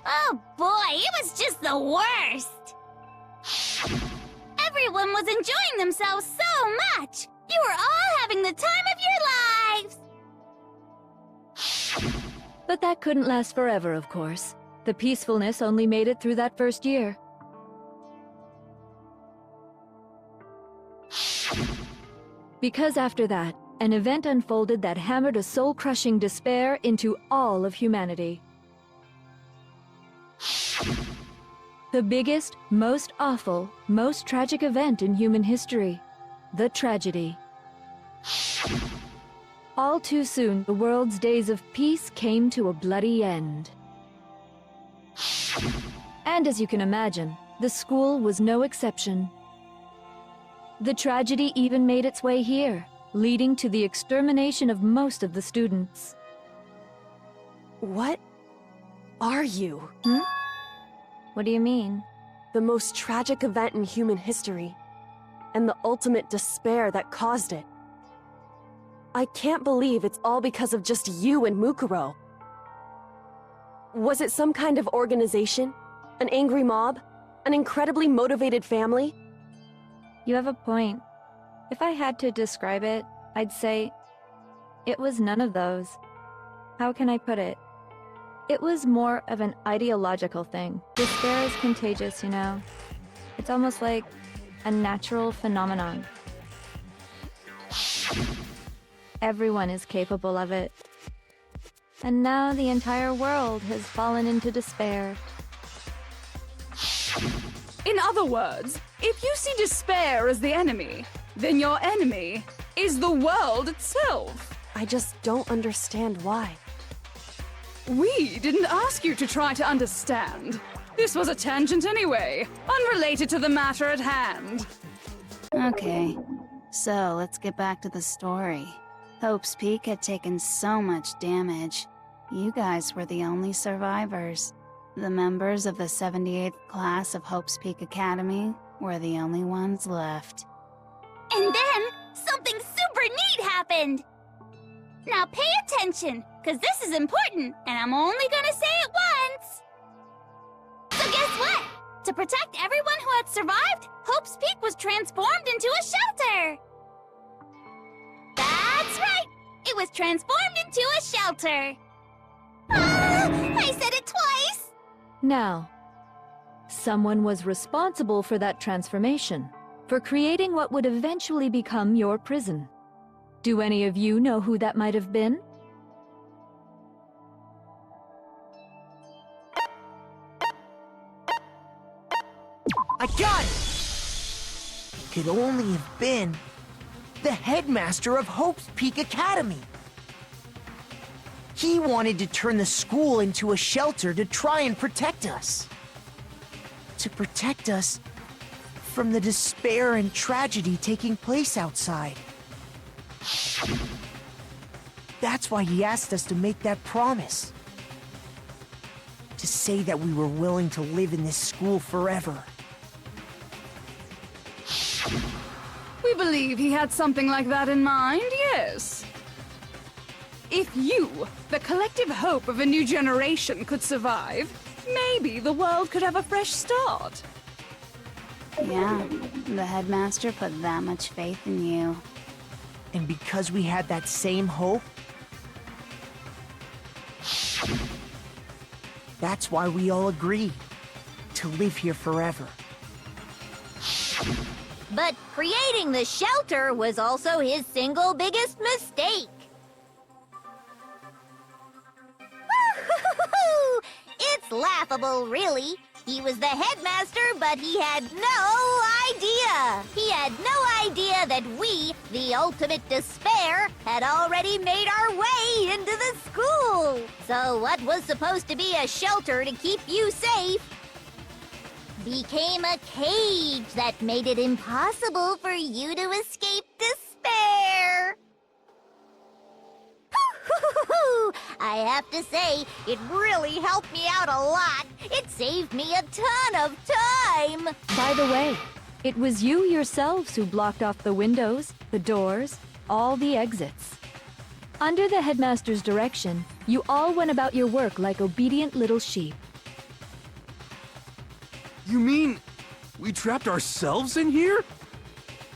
Oh boy, it was just the worst. Everyone was enjoying themselves so much. You were all having the time of your lives. But that couldn't last forever, of course. The peacefulness only made it through that first year. Because after that, an event unfolded that hammered a soul-crushing despair into all of humanity. The biggest, most awful, most tragic event in human history. The tragedy. All too soon, the world's days of peace came to a bloody end. And as you can imagine, the school was no exception. The tragedy even made its way here, leading to the extermination of most of the students. What are you? What do you mean? The most tragic event in human history, and the ultimate despair that caused it. I can't believe it's all because of just you and Mukuro. Was it some kind of organization? An angry mob? An incredibly motivated family? You have a point. If I had to describe it, I'd say it was none of those. How can I put it? It was more of an ideological thing. Despair is contagious, you know. It's almost like a natural phenomenon. Everyone is capable of it. And now the entire world has fallen into despair. In other words, if you see despair as the enemy, then your enemy is the world itself. I just don't understand why. We didn't ask you to try to understand. This was a tangent anyway, unrelated to the matter at hand. Okay, so let's get back to the story. Hope's Peak had taken so much damage. You guys were the only survivors. The members of the 78th class of Hope's Peak Academy were the only ones left. And then, something super neat happened! Now pay attention, because this is important, and I'm only gonna say it once! So guess what? To protect everyone who had survived, Hope's Peak was transformed into a shelter! That's right! It was transformed into a shelter! Ah, I said it twice! Now, someone was responsible for that transformation, for creating what would eventually become your prison. Do any of you know who that might have been? I got it! It could only have been the headmaster of Hope's Peak Academy. He wanted to turn the school into a shelter to try and protect us. To protect us from the despair and tragedy taking place outside. That's why he asked us to make that promise. To say that we were willing to live in this school forever. We believe he had something like that in mind, yes. If you, the collective hope of a new generation, could survive, maybe the world could have a fresh start. Yeah, the headmaster put that much faith in you. And because we had that same hope, that's why we all agreed to live here forever. But creating the shelter was also his single biggest mistake. It's laughable, really. He was the headmaster, but he had no idea. He had no idea that we, the ultimate despair, had already made our way into the school. So what was supposed to be a shelter to keep you safe became a cage that made it impossible for you to escape despair. I have to say, it really helped me out a lot. It saved me a ton of time. By the way, it was you yourselves who blocked off the windows, the doors, all the exits. Under the headmaster's direction, you all went about your work like obedient little sheep. You mean we trapped ourselves in here?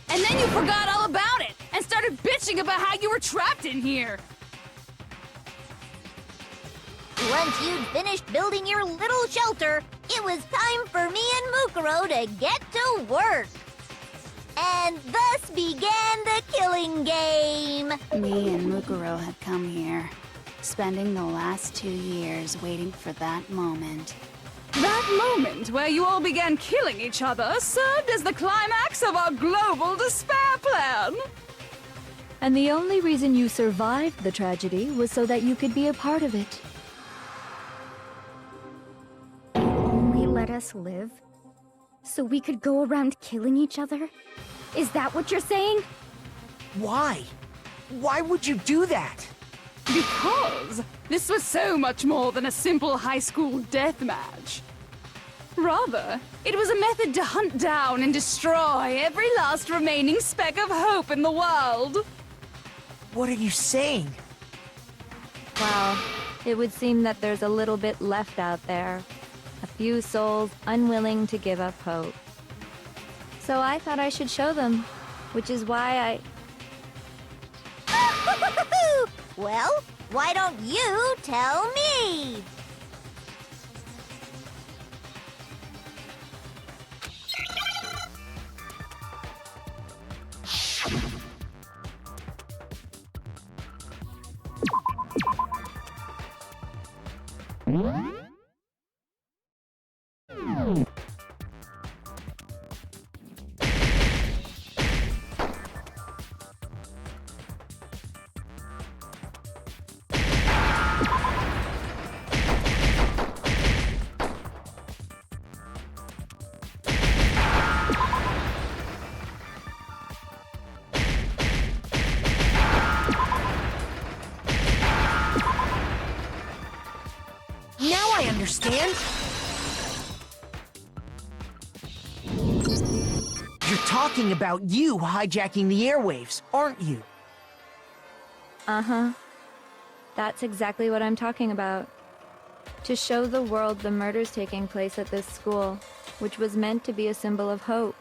And then you forgot all about it and started bitching about how you were trapped in here. Once you'd finished building your little shelter, it was time for me and Mukuro to get to work. And thus began the killing game. Me and Mukuro had come here, spending the last 2 years waiting for that moment. That moment where you all began killing each other served as the climax of our global despair plan. And the only reason you survived the tragedy was so that you could be a part of it. Only let us live? So we could go around killing each other? Is that what you're saying? Why? Why would you do that? Because this was so much more than a simple high school death match. Rather, it was a method to hunt down and destroy every last remaining speck of hope in the world. What are you saying? Well, it would seem that there's a little bit left out there. A few souls unwilling to give up hope. So I thought I should show them, which is why Well, why don't you tell me? understand? You're talking about you hijacking the airwaves, aren't you? Uh-huh. That's exactly what I'm talking about. To show the world the murders taking place at this school, which was meant to be a symbol of hope.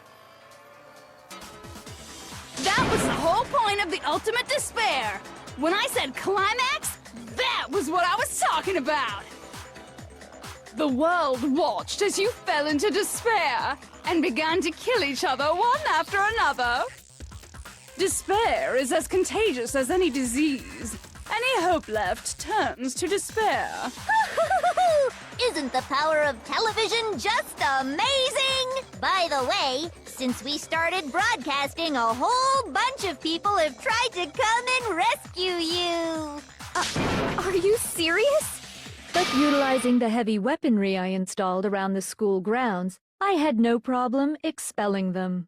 That was the whole point of the ultimate despair! When I said climax, that was what I was talking about! The world watched as you fell into despair and began to kill each other one after another. Despair is as contagious as any disease. Any hope left turns to despair. Isn't the power of television just amazing? By the way, since we started broadcasting, a whole bunch of people have tried to come and rescue you. Are you serious? But utilizing the heavy weaponry I installed around the school grounds, I had no problem expelling them.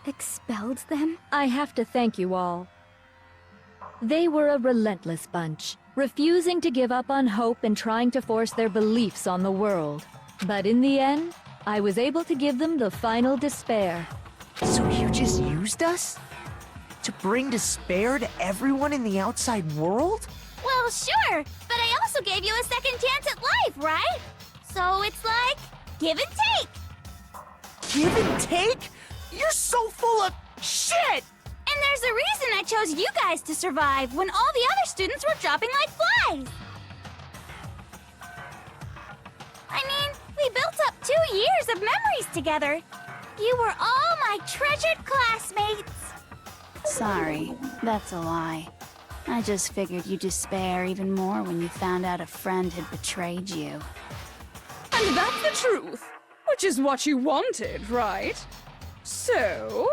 Expelled them? I have to thank you all. They were a relentless bunch, refusing to give up on hope and trying to force their beliefs on the world. But in the end, I was able to give them the final despair. So you just used us? To bring despair to everyone in the outside world? Well, sure, but I also gave you a second chance at life, right? So it's like, give and take. Give and take? You're so full of shit! And there's a reason I chose you guys to survive when all the other students were dropping like flies. I mean, we built up 2 years of memories together. You were all my treasured classmates. Sorry, that's a lie. I just figured you'd despair even more when you found out a friend had betrayed you. And that's the truth, which is what you wanted, right? So,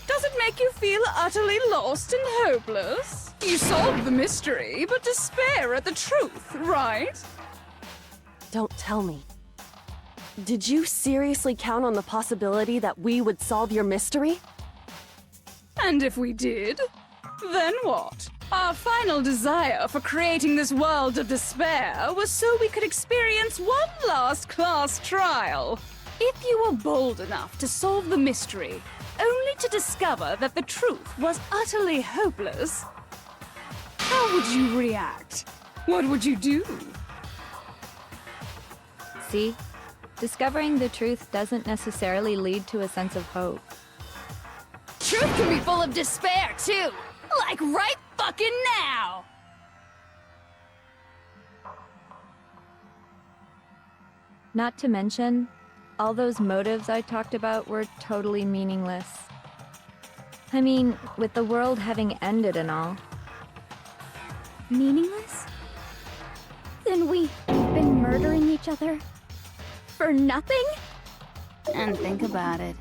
does it make you feel utterly lost and hopeless? You solved the mystery, but despair at the truth, right? Don't tell me. Did you seriously count on the possibility that we would solve your mystery? And if we did, then what? Our final desire for creating this world of despair was so we could experience one last class trial. If you were bold enough to solve the mystery, only to discover that the truth was utterly hopeless, how would you react? What would you do? See? Discovering the truth doesn't necessarily lead to a sense of hope. Truth can be full of despair, too! Like right fucking now! Not to mention, all those motives I talked about were totally meaningless. I mean, with the world having ended and all. Meaningless? Then we've been murdering each other? For nothing? And think about it.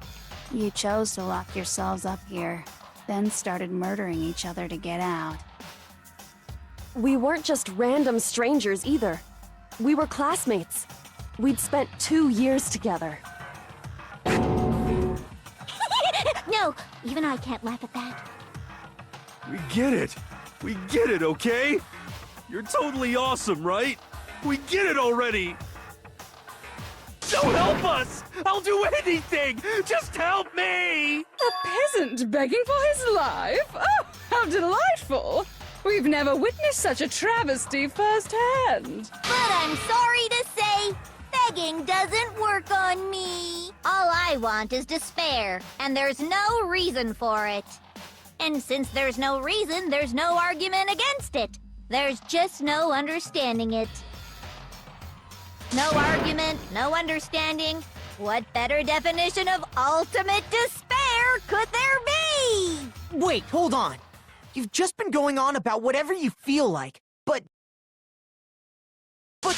You chose to lock yourselves up here, then started murdering each other to get out. We weren't just random strangers either. We were classmates. We'd spent 2 years together. No, even I can't laugh at that. We get it. We get it, okay? You're totally awesome, right? We get it already. So help us! I'll do anything! Just help me! A peasant begging for his life? Oh, how delightful! We've never witnessed such a travesty firsthand. But I'm sorry to say, begging doesn't work on me. All I want is despair, and there's no reason for it. And since there's no reason, there's no argument against it. There's just no understanding it. No argument, no understanding. What better definition of ultimate despair could there be? Wait, hold on. You've just been going on about whatever you feel like, but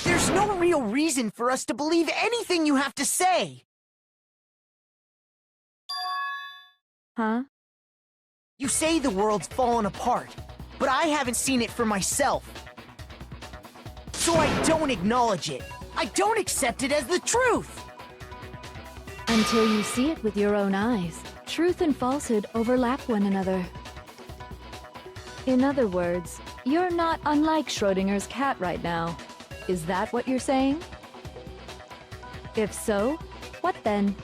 there's no real reason for us to believe anything you have to say. Huh? You say the world's fallen apart, but I haven't seen it for myself. So I don't acknowledge it. I don't accept it as the truth! Until you see it with your own eyes, truth and falsehood overlap one another. In other words, You're not unlike Schrodinger's cat right now. Is that what you're saying? If so, what then?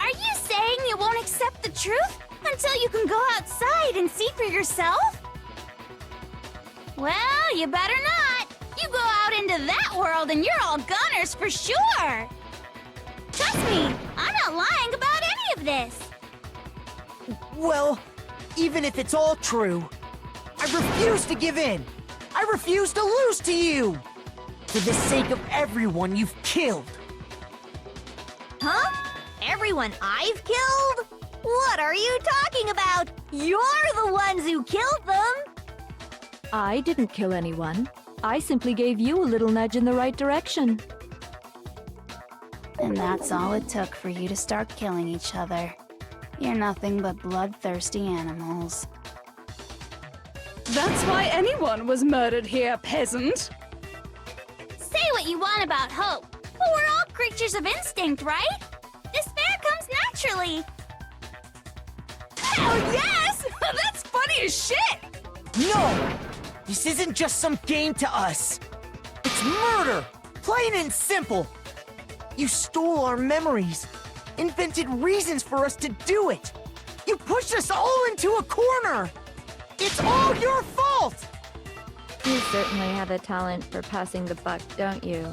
Are you saying you won't accept the truth until you can go outside and see for yourself? Well, you better not. You go out into that world and you're all gunners for sure. Trust me, I'm not lying about any of this. Well, even if it's all true, I refuse to give in. I refuse to lose to you. For the sake of everyone you've killed. Huh? Everyone I've killed? What are you talking about? You're the ones who killed them! I didn't kill anyone. I simply gave you a little nudge in the right direction. And that's all it took for you to start killing each other. You're nothing but bloodthirsty animals. That's why anyone was murdered here, peasant. Say what you want about hope, but we're all creatures of instinct, right? Despair comes naturally. Hell yes! That's funny as shit! No! This isn't just some game to us. It's murder! Plain and simple! You stole our memories, invented reasons for us to do it! You pushed us all into a corner! It's all your fault! You certainly have a talent for passing the buck, don't you?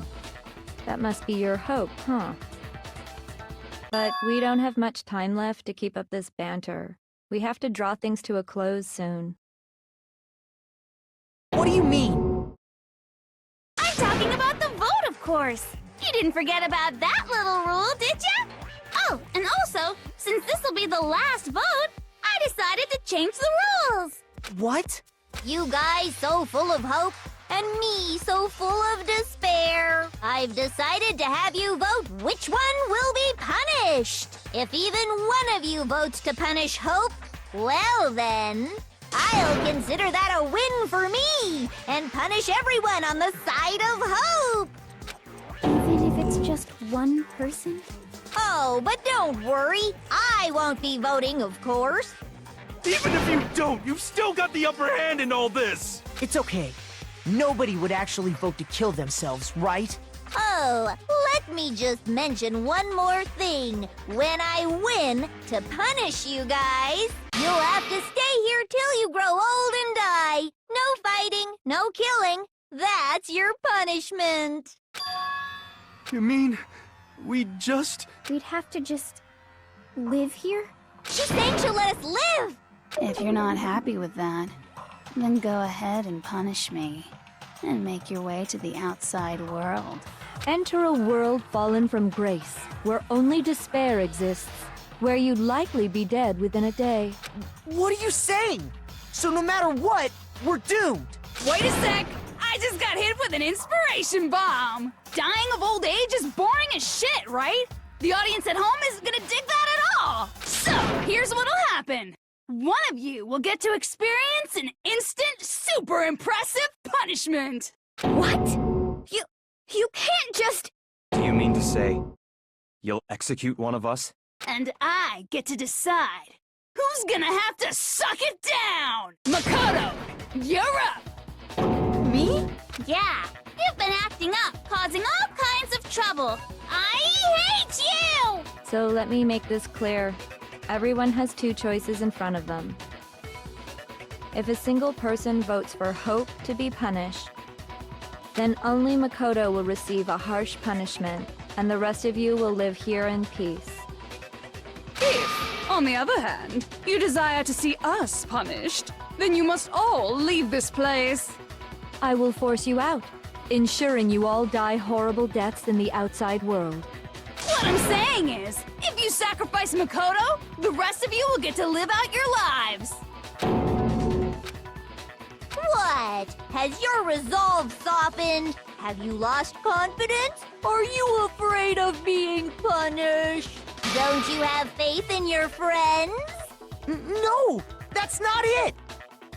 That must be your hope, huh? But we don't have much time left to keep up this banter. We have to draw things to a close soon. What do you mean? I'm talking about the vote, of course. You didn't forget about that little rule, did ya? Oh, and also, since this will be the last vote, I decided to change the rules. What? You guys so full of hope, and me so full of despair. I've decided to have you vote which one will be punished. If even one of you votes to punish Hope, well then, I'll consider that a win for me, and punish everyone on the side of Hope. Even if it's just one person? Oh, but don't worry, I won't be voting, of course. Even if you don't, you've still got the upper hand in all this! It's okay. Nobody would actually vote to kill themselves, right? Oh, let me just mention one more thing. When I win, to punish you guys, you'll have to stay here till you grow old and die. No fighting, no killing. That's your punishment. You mean, we'd have to just live here? She's saying she'll let us live! If you're not happy with that, then go ahead and punish me. And make your way to the outside world. Enter a world fallen from grace, where only despair exists, where you'd likely be dead within a day. What are you saying? So no matter what, we're doomed! Wait a sec! I just got hit with an inspiration bomb! Dying of old age is boring as shit, right? The audience at home isn't gonna dig that at all! So, here's what'll happen. One of you will get to experience an instant, super impressive punishment! What? You can't just... Do you mean to say you'll execute one of us? And I get to decide who's gonna have to suck it down! Makoto, you're up! Me? Yeah, you've been acting up, causing all kinds of trouble. I hate you! So let me make this clear. Everyone has two choices in front of them. If a single person votes for Hope to be punished, then only Makoto will receive a harsh punishment, and the rest of you will live here in peace. If, on the other hand, you desire to see us punished, then you must all leave this place. I will force you out, ensuring you all die horrible deaths in the outside world. What I'm saying is, if you sacrifice Makoto, the rest of you will get to live out your lives. What? Has your resolve softened? Have you lost confidence? Are you afraid of being punished? Don't you have faith in your friends? No! That's not it!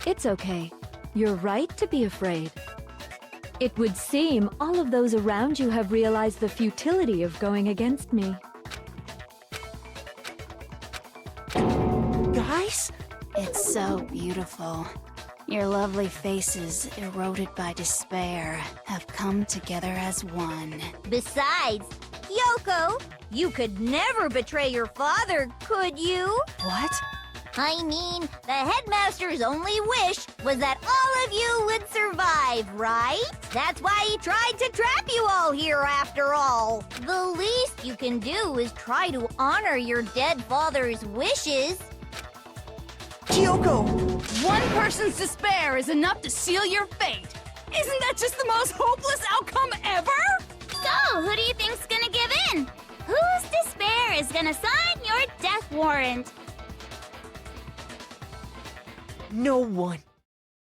It's okay. You're right to be afraid. It would seem all of those around you have realized the futility of going against me. Guys? It's so beautiful. Your lovely faces, eroded by despair, have come together as one. Besides, Yoko, you could never betray your father, could you? What? I mean, the headmaster's only wish was that all of you would survive, right? That's why he tried to trap you all here after all. The least you can do is try to honor your dead father's wishes. Kyoko! One person's despair is enough to seal your fate. Isn't that just the most hopeless outcome ever? So, who do you think's gonna give in? Whose despair is gonna sign your death warrant? No one.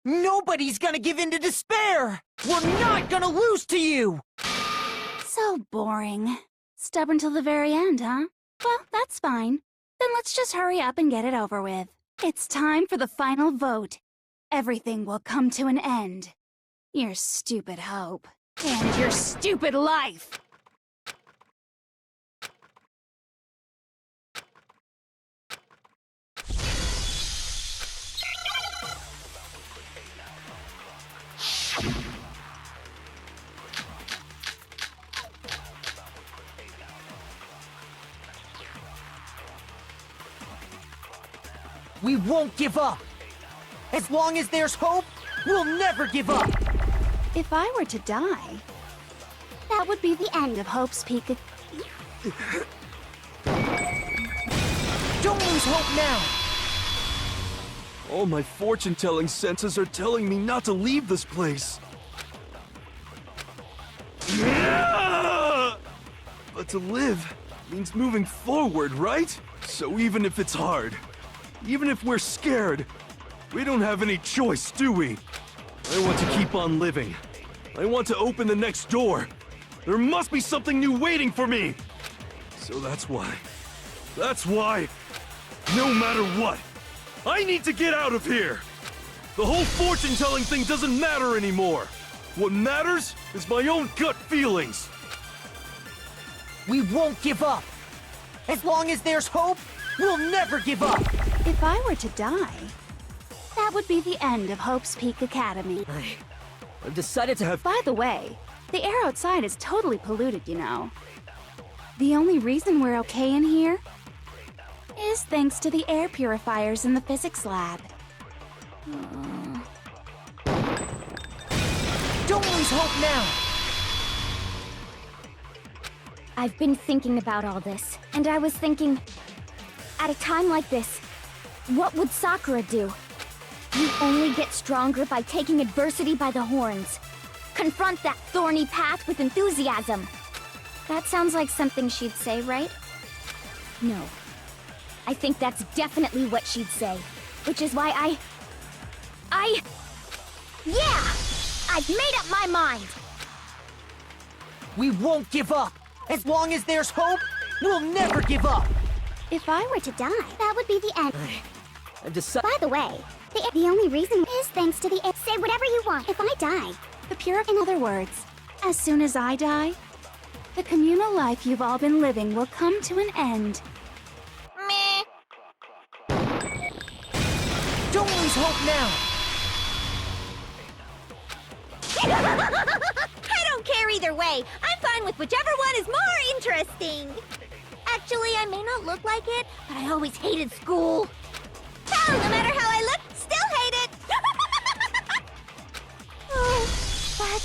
Nobody's gonna give in to despair! We're not gonna lose to you! So boring. Stubborn till the very end, huh? Well, that's fine. Then let's just hurry up and get it over with. It's time for the final vote. Everything will come to an end. Your stupid hope. And your stupid life! We won't give up! As long as there's hope, we'll never give up! If I were to die, that would be the end of Hope's Peak. Don't lose hope now! All my fortune-telling senses are telling me not to leave this place. But to live means moving forward, right? So even if it's hard, even if we're scared, we don't have any choice, do we? I want to keep on living. I want to open the next door. There must be something new waiting for me. So that's why, no matter what, I need to get out of here. The whole fortune-telling thing doesn't matter anymore. What matters is my own gut feelings. We won't give up! As long as there's hope, we'll never give up! If I were to die, that would be the end of Hope's Peak Academy. I've decided to have... By the way, the air outside is totally polluted, you know. The only reason we're okay in here is thanks to the air purifiers in the physics lab. Don't lose hope now! I've been thinking about all this, and I was thinking, at a time like this, what would Sakura do? You only get stronger by taking adversity by the horns. Confront that thorny path with enthusiasm. That sounds like something she'd say, right? No. I think that's definitely what she'd say. Which is why Yeah! I've made up my mind! We won't give up! As long as there's hope, we'll never give up! If I were to die, that would be the end. I've decided... By the way, the only reason is thanks to the... Say whatever you want. If I die, In other words, as soon as I die, the communal life you've all been living will come to an end. Meh. Don't lose hope now! I don't care either way. I'm fine with whichever one is more interesting. Actually, I may not look like it, but I always hated school. Hell, no matter how I look, still hate it. Oh, but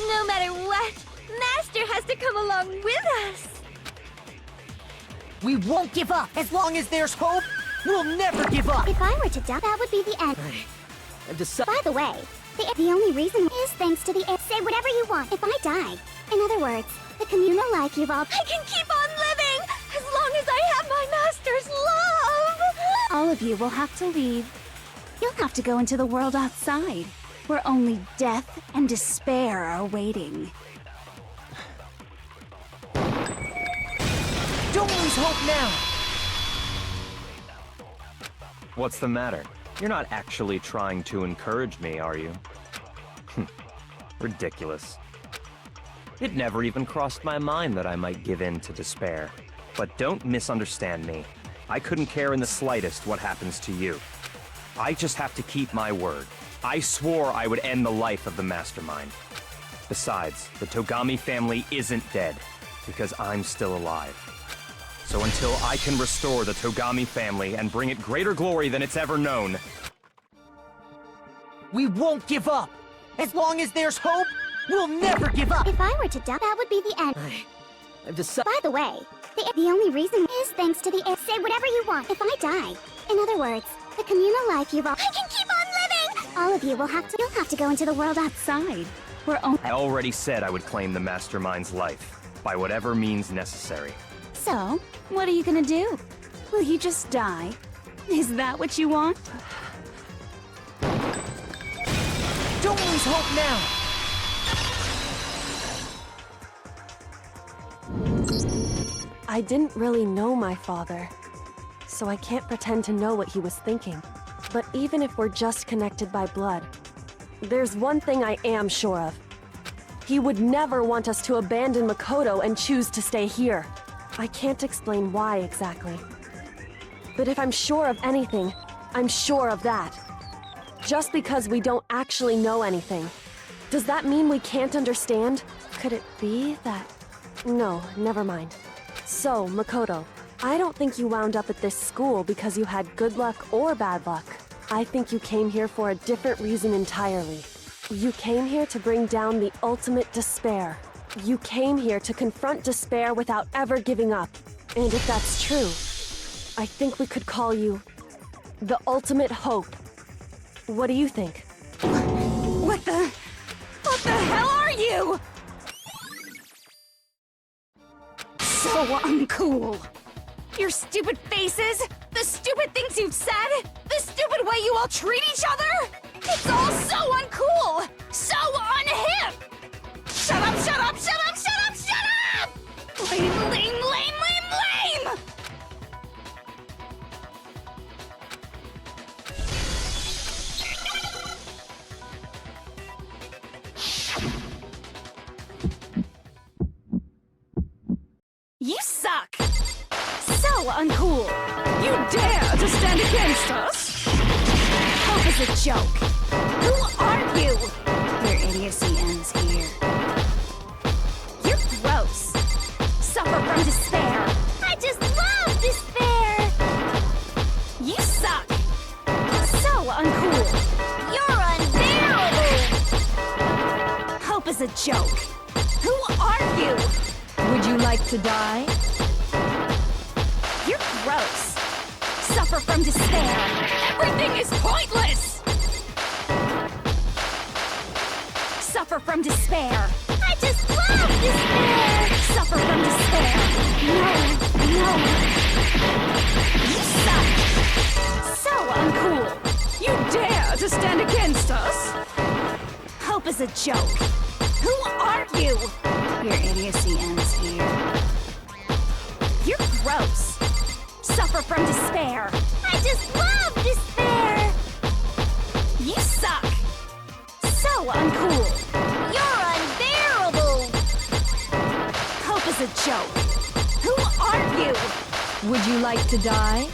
no matter what, Master has to come along with us. We won't give up! As long as there's hope, we'll never give up! if I were to die, that would be the end. I've decided... By the way, the only reason is thanks to the... Say whatever you want. If I die, in other words, the communal life you've all... I can keep on living as long as I have my Master's love. All of you will have to leave. You'll have to go into the world outside, where only death and despair are waiting. Don't lose hope now! What's the matter? You're not actually trying to encourage me, are you? Ridiculous. It never even crossed my mind that I might give in to despair. But don't misunderstand me. I couldn't care in the slightest what happens to you. I just have to keep my word. I swore I would end the life of the mastermind. Besides, the Togami family isn't dead, because I'm still alive. So until I can restore the Togami family and bring it greater glory than it's ever known... We won't give up! As long as there's hope, we'll never give up! If I were to die, that would be the end. I've decided... By the way, the only reason is thanks to the say whatever you want if I die. In other words, the communal life you've all... I can keep on living! All of you will have to... You'll have to go into the world outside. I already said I would claim the mastermind's life, by whatever means necessary. So, what are you gonna do? Will you just die? Is that what you want? Don't lose hope now! I didn't really know my father, so I can't pretend to know what he was thinking. But even if we're just connected by blood, there's one thing I am sure of. He would never want us to abandon Makoto and choose to stay here. I can't explain why exactly. But if I'm sure of anything, I'm sure of that. Just because we don't actually know anything, does that mean we can't understand? Could it be that... No, never mind. So, Makoto, I don't think you wound up at this school because you had good luck or bad luck. I think you came here for a different reason entirely. You came here to bring down the ultimate despair. You came here to confront despair without ever giving up. And if that's true, I think we could call you the ultimate hope. What do you think? What the hell are you? So uncool. Your stupid faces, the stupid things you've said, the stupid way you all treat each other. It's all so uncool, so unhip. Shut up, shut up, shut up, shut up, shut up! Lame, lame, lame, lame, lame! You suck! So uncool! You dare to stand against us? Hope is a joke! Who are you? Your idiocy ends here. You're gross! Suffer from despair! I just love despair! You suck! So uncool! You're unbearable! Hope is a joke! Who are you? Would you like to die? You're gross! Suffer from despair! Everything is pointless! Suffer from despair! I just love despair! Suffer from despair! No! You suck! So uncool! You dare to stand against us? Hope is a joke! Who are you? Your idiocy ends here. You're gross! Suffer from despair! I just love despair! You suck! So uncool! You're unbearable! Hope is a joke! Who are you? Would you like to die?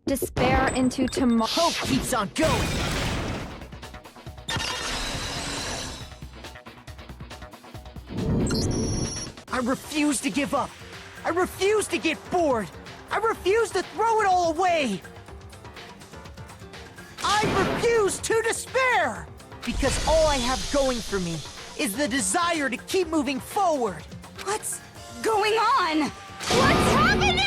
Despair into tomorrow. Hope keeps on going! I refuse to give up. I refuse to get bored. I refuse to throw it all away. I refuse to despair. Because all I have going for me is the desire to keep moving forward. What's going on? What's happening?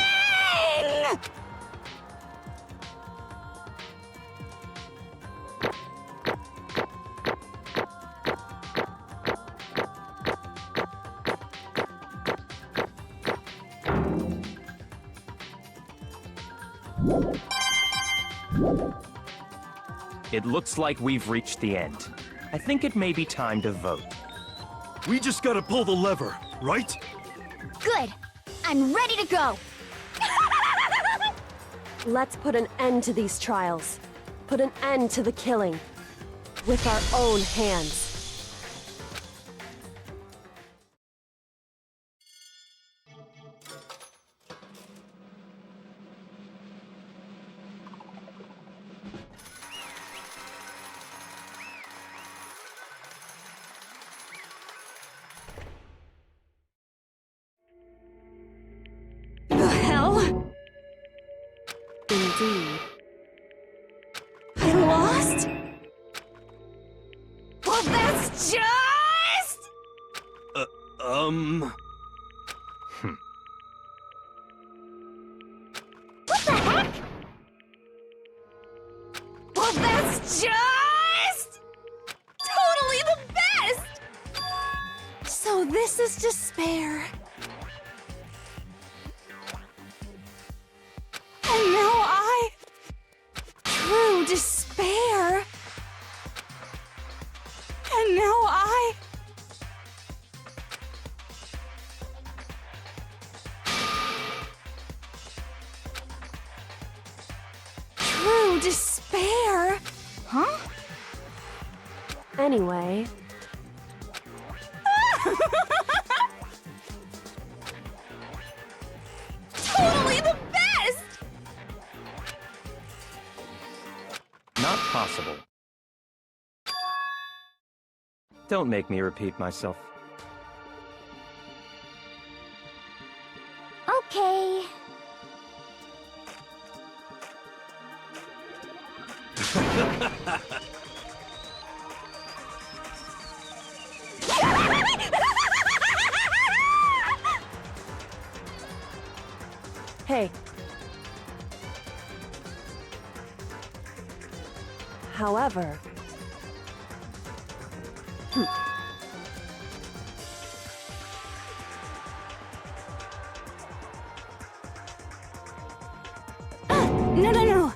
It looks like we've reached the end. I think it may be time to vote. We just gotta pull the lever, right? Good. I'm ready to go. Let's put an end to these trials. Put an end to the killing. With our own hands. What the heck? Well, that's just... totally the best! So this is despair. And now true despair. And now true despair. Huh? Anyway. Totally the best! Not possible. Don't make me repeat myself. Okay. Hey. However... No.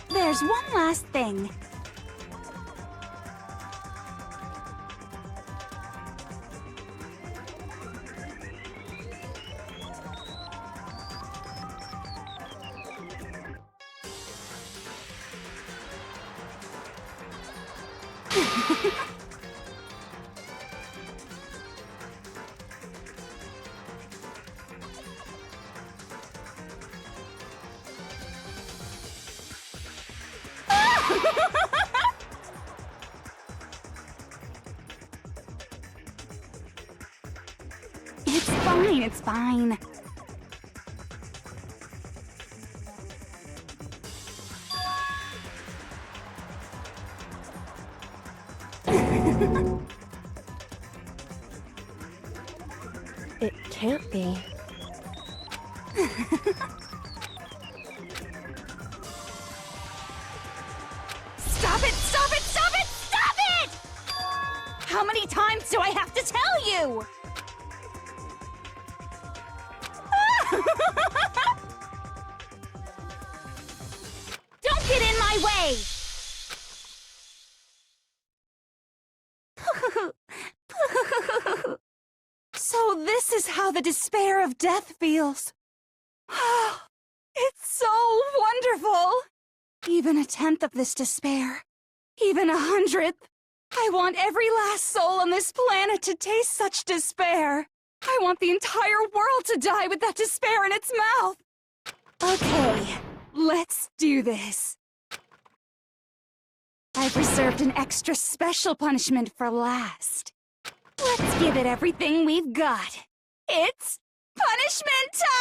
There's one last thing. It's fine. It can't be. Stop it! Stop it! Stop it! Stop it! How many times do I have to tell you? Don't get in my way! So this is how the despair of death feels. It's so wonderful! Even a tenth of this despair, even 100th. I want every last soul on this planet to taste such despair. I want the entire world to die with that despair in its mouth. Okay, let's do this. I've reserved an extra special punishment for last. Let's give it everything we've got. It's punishment time!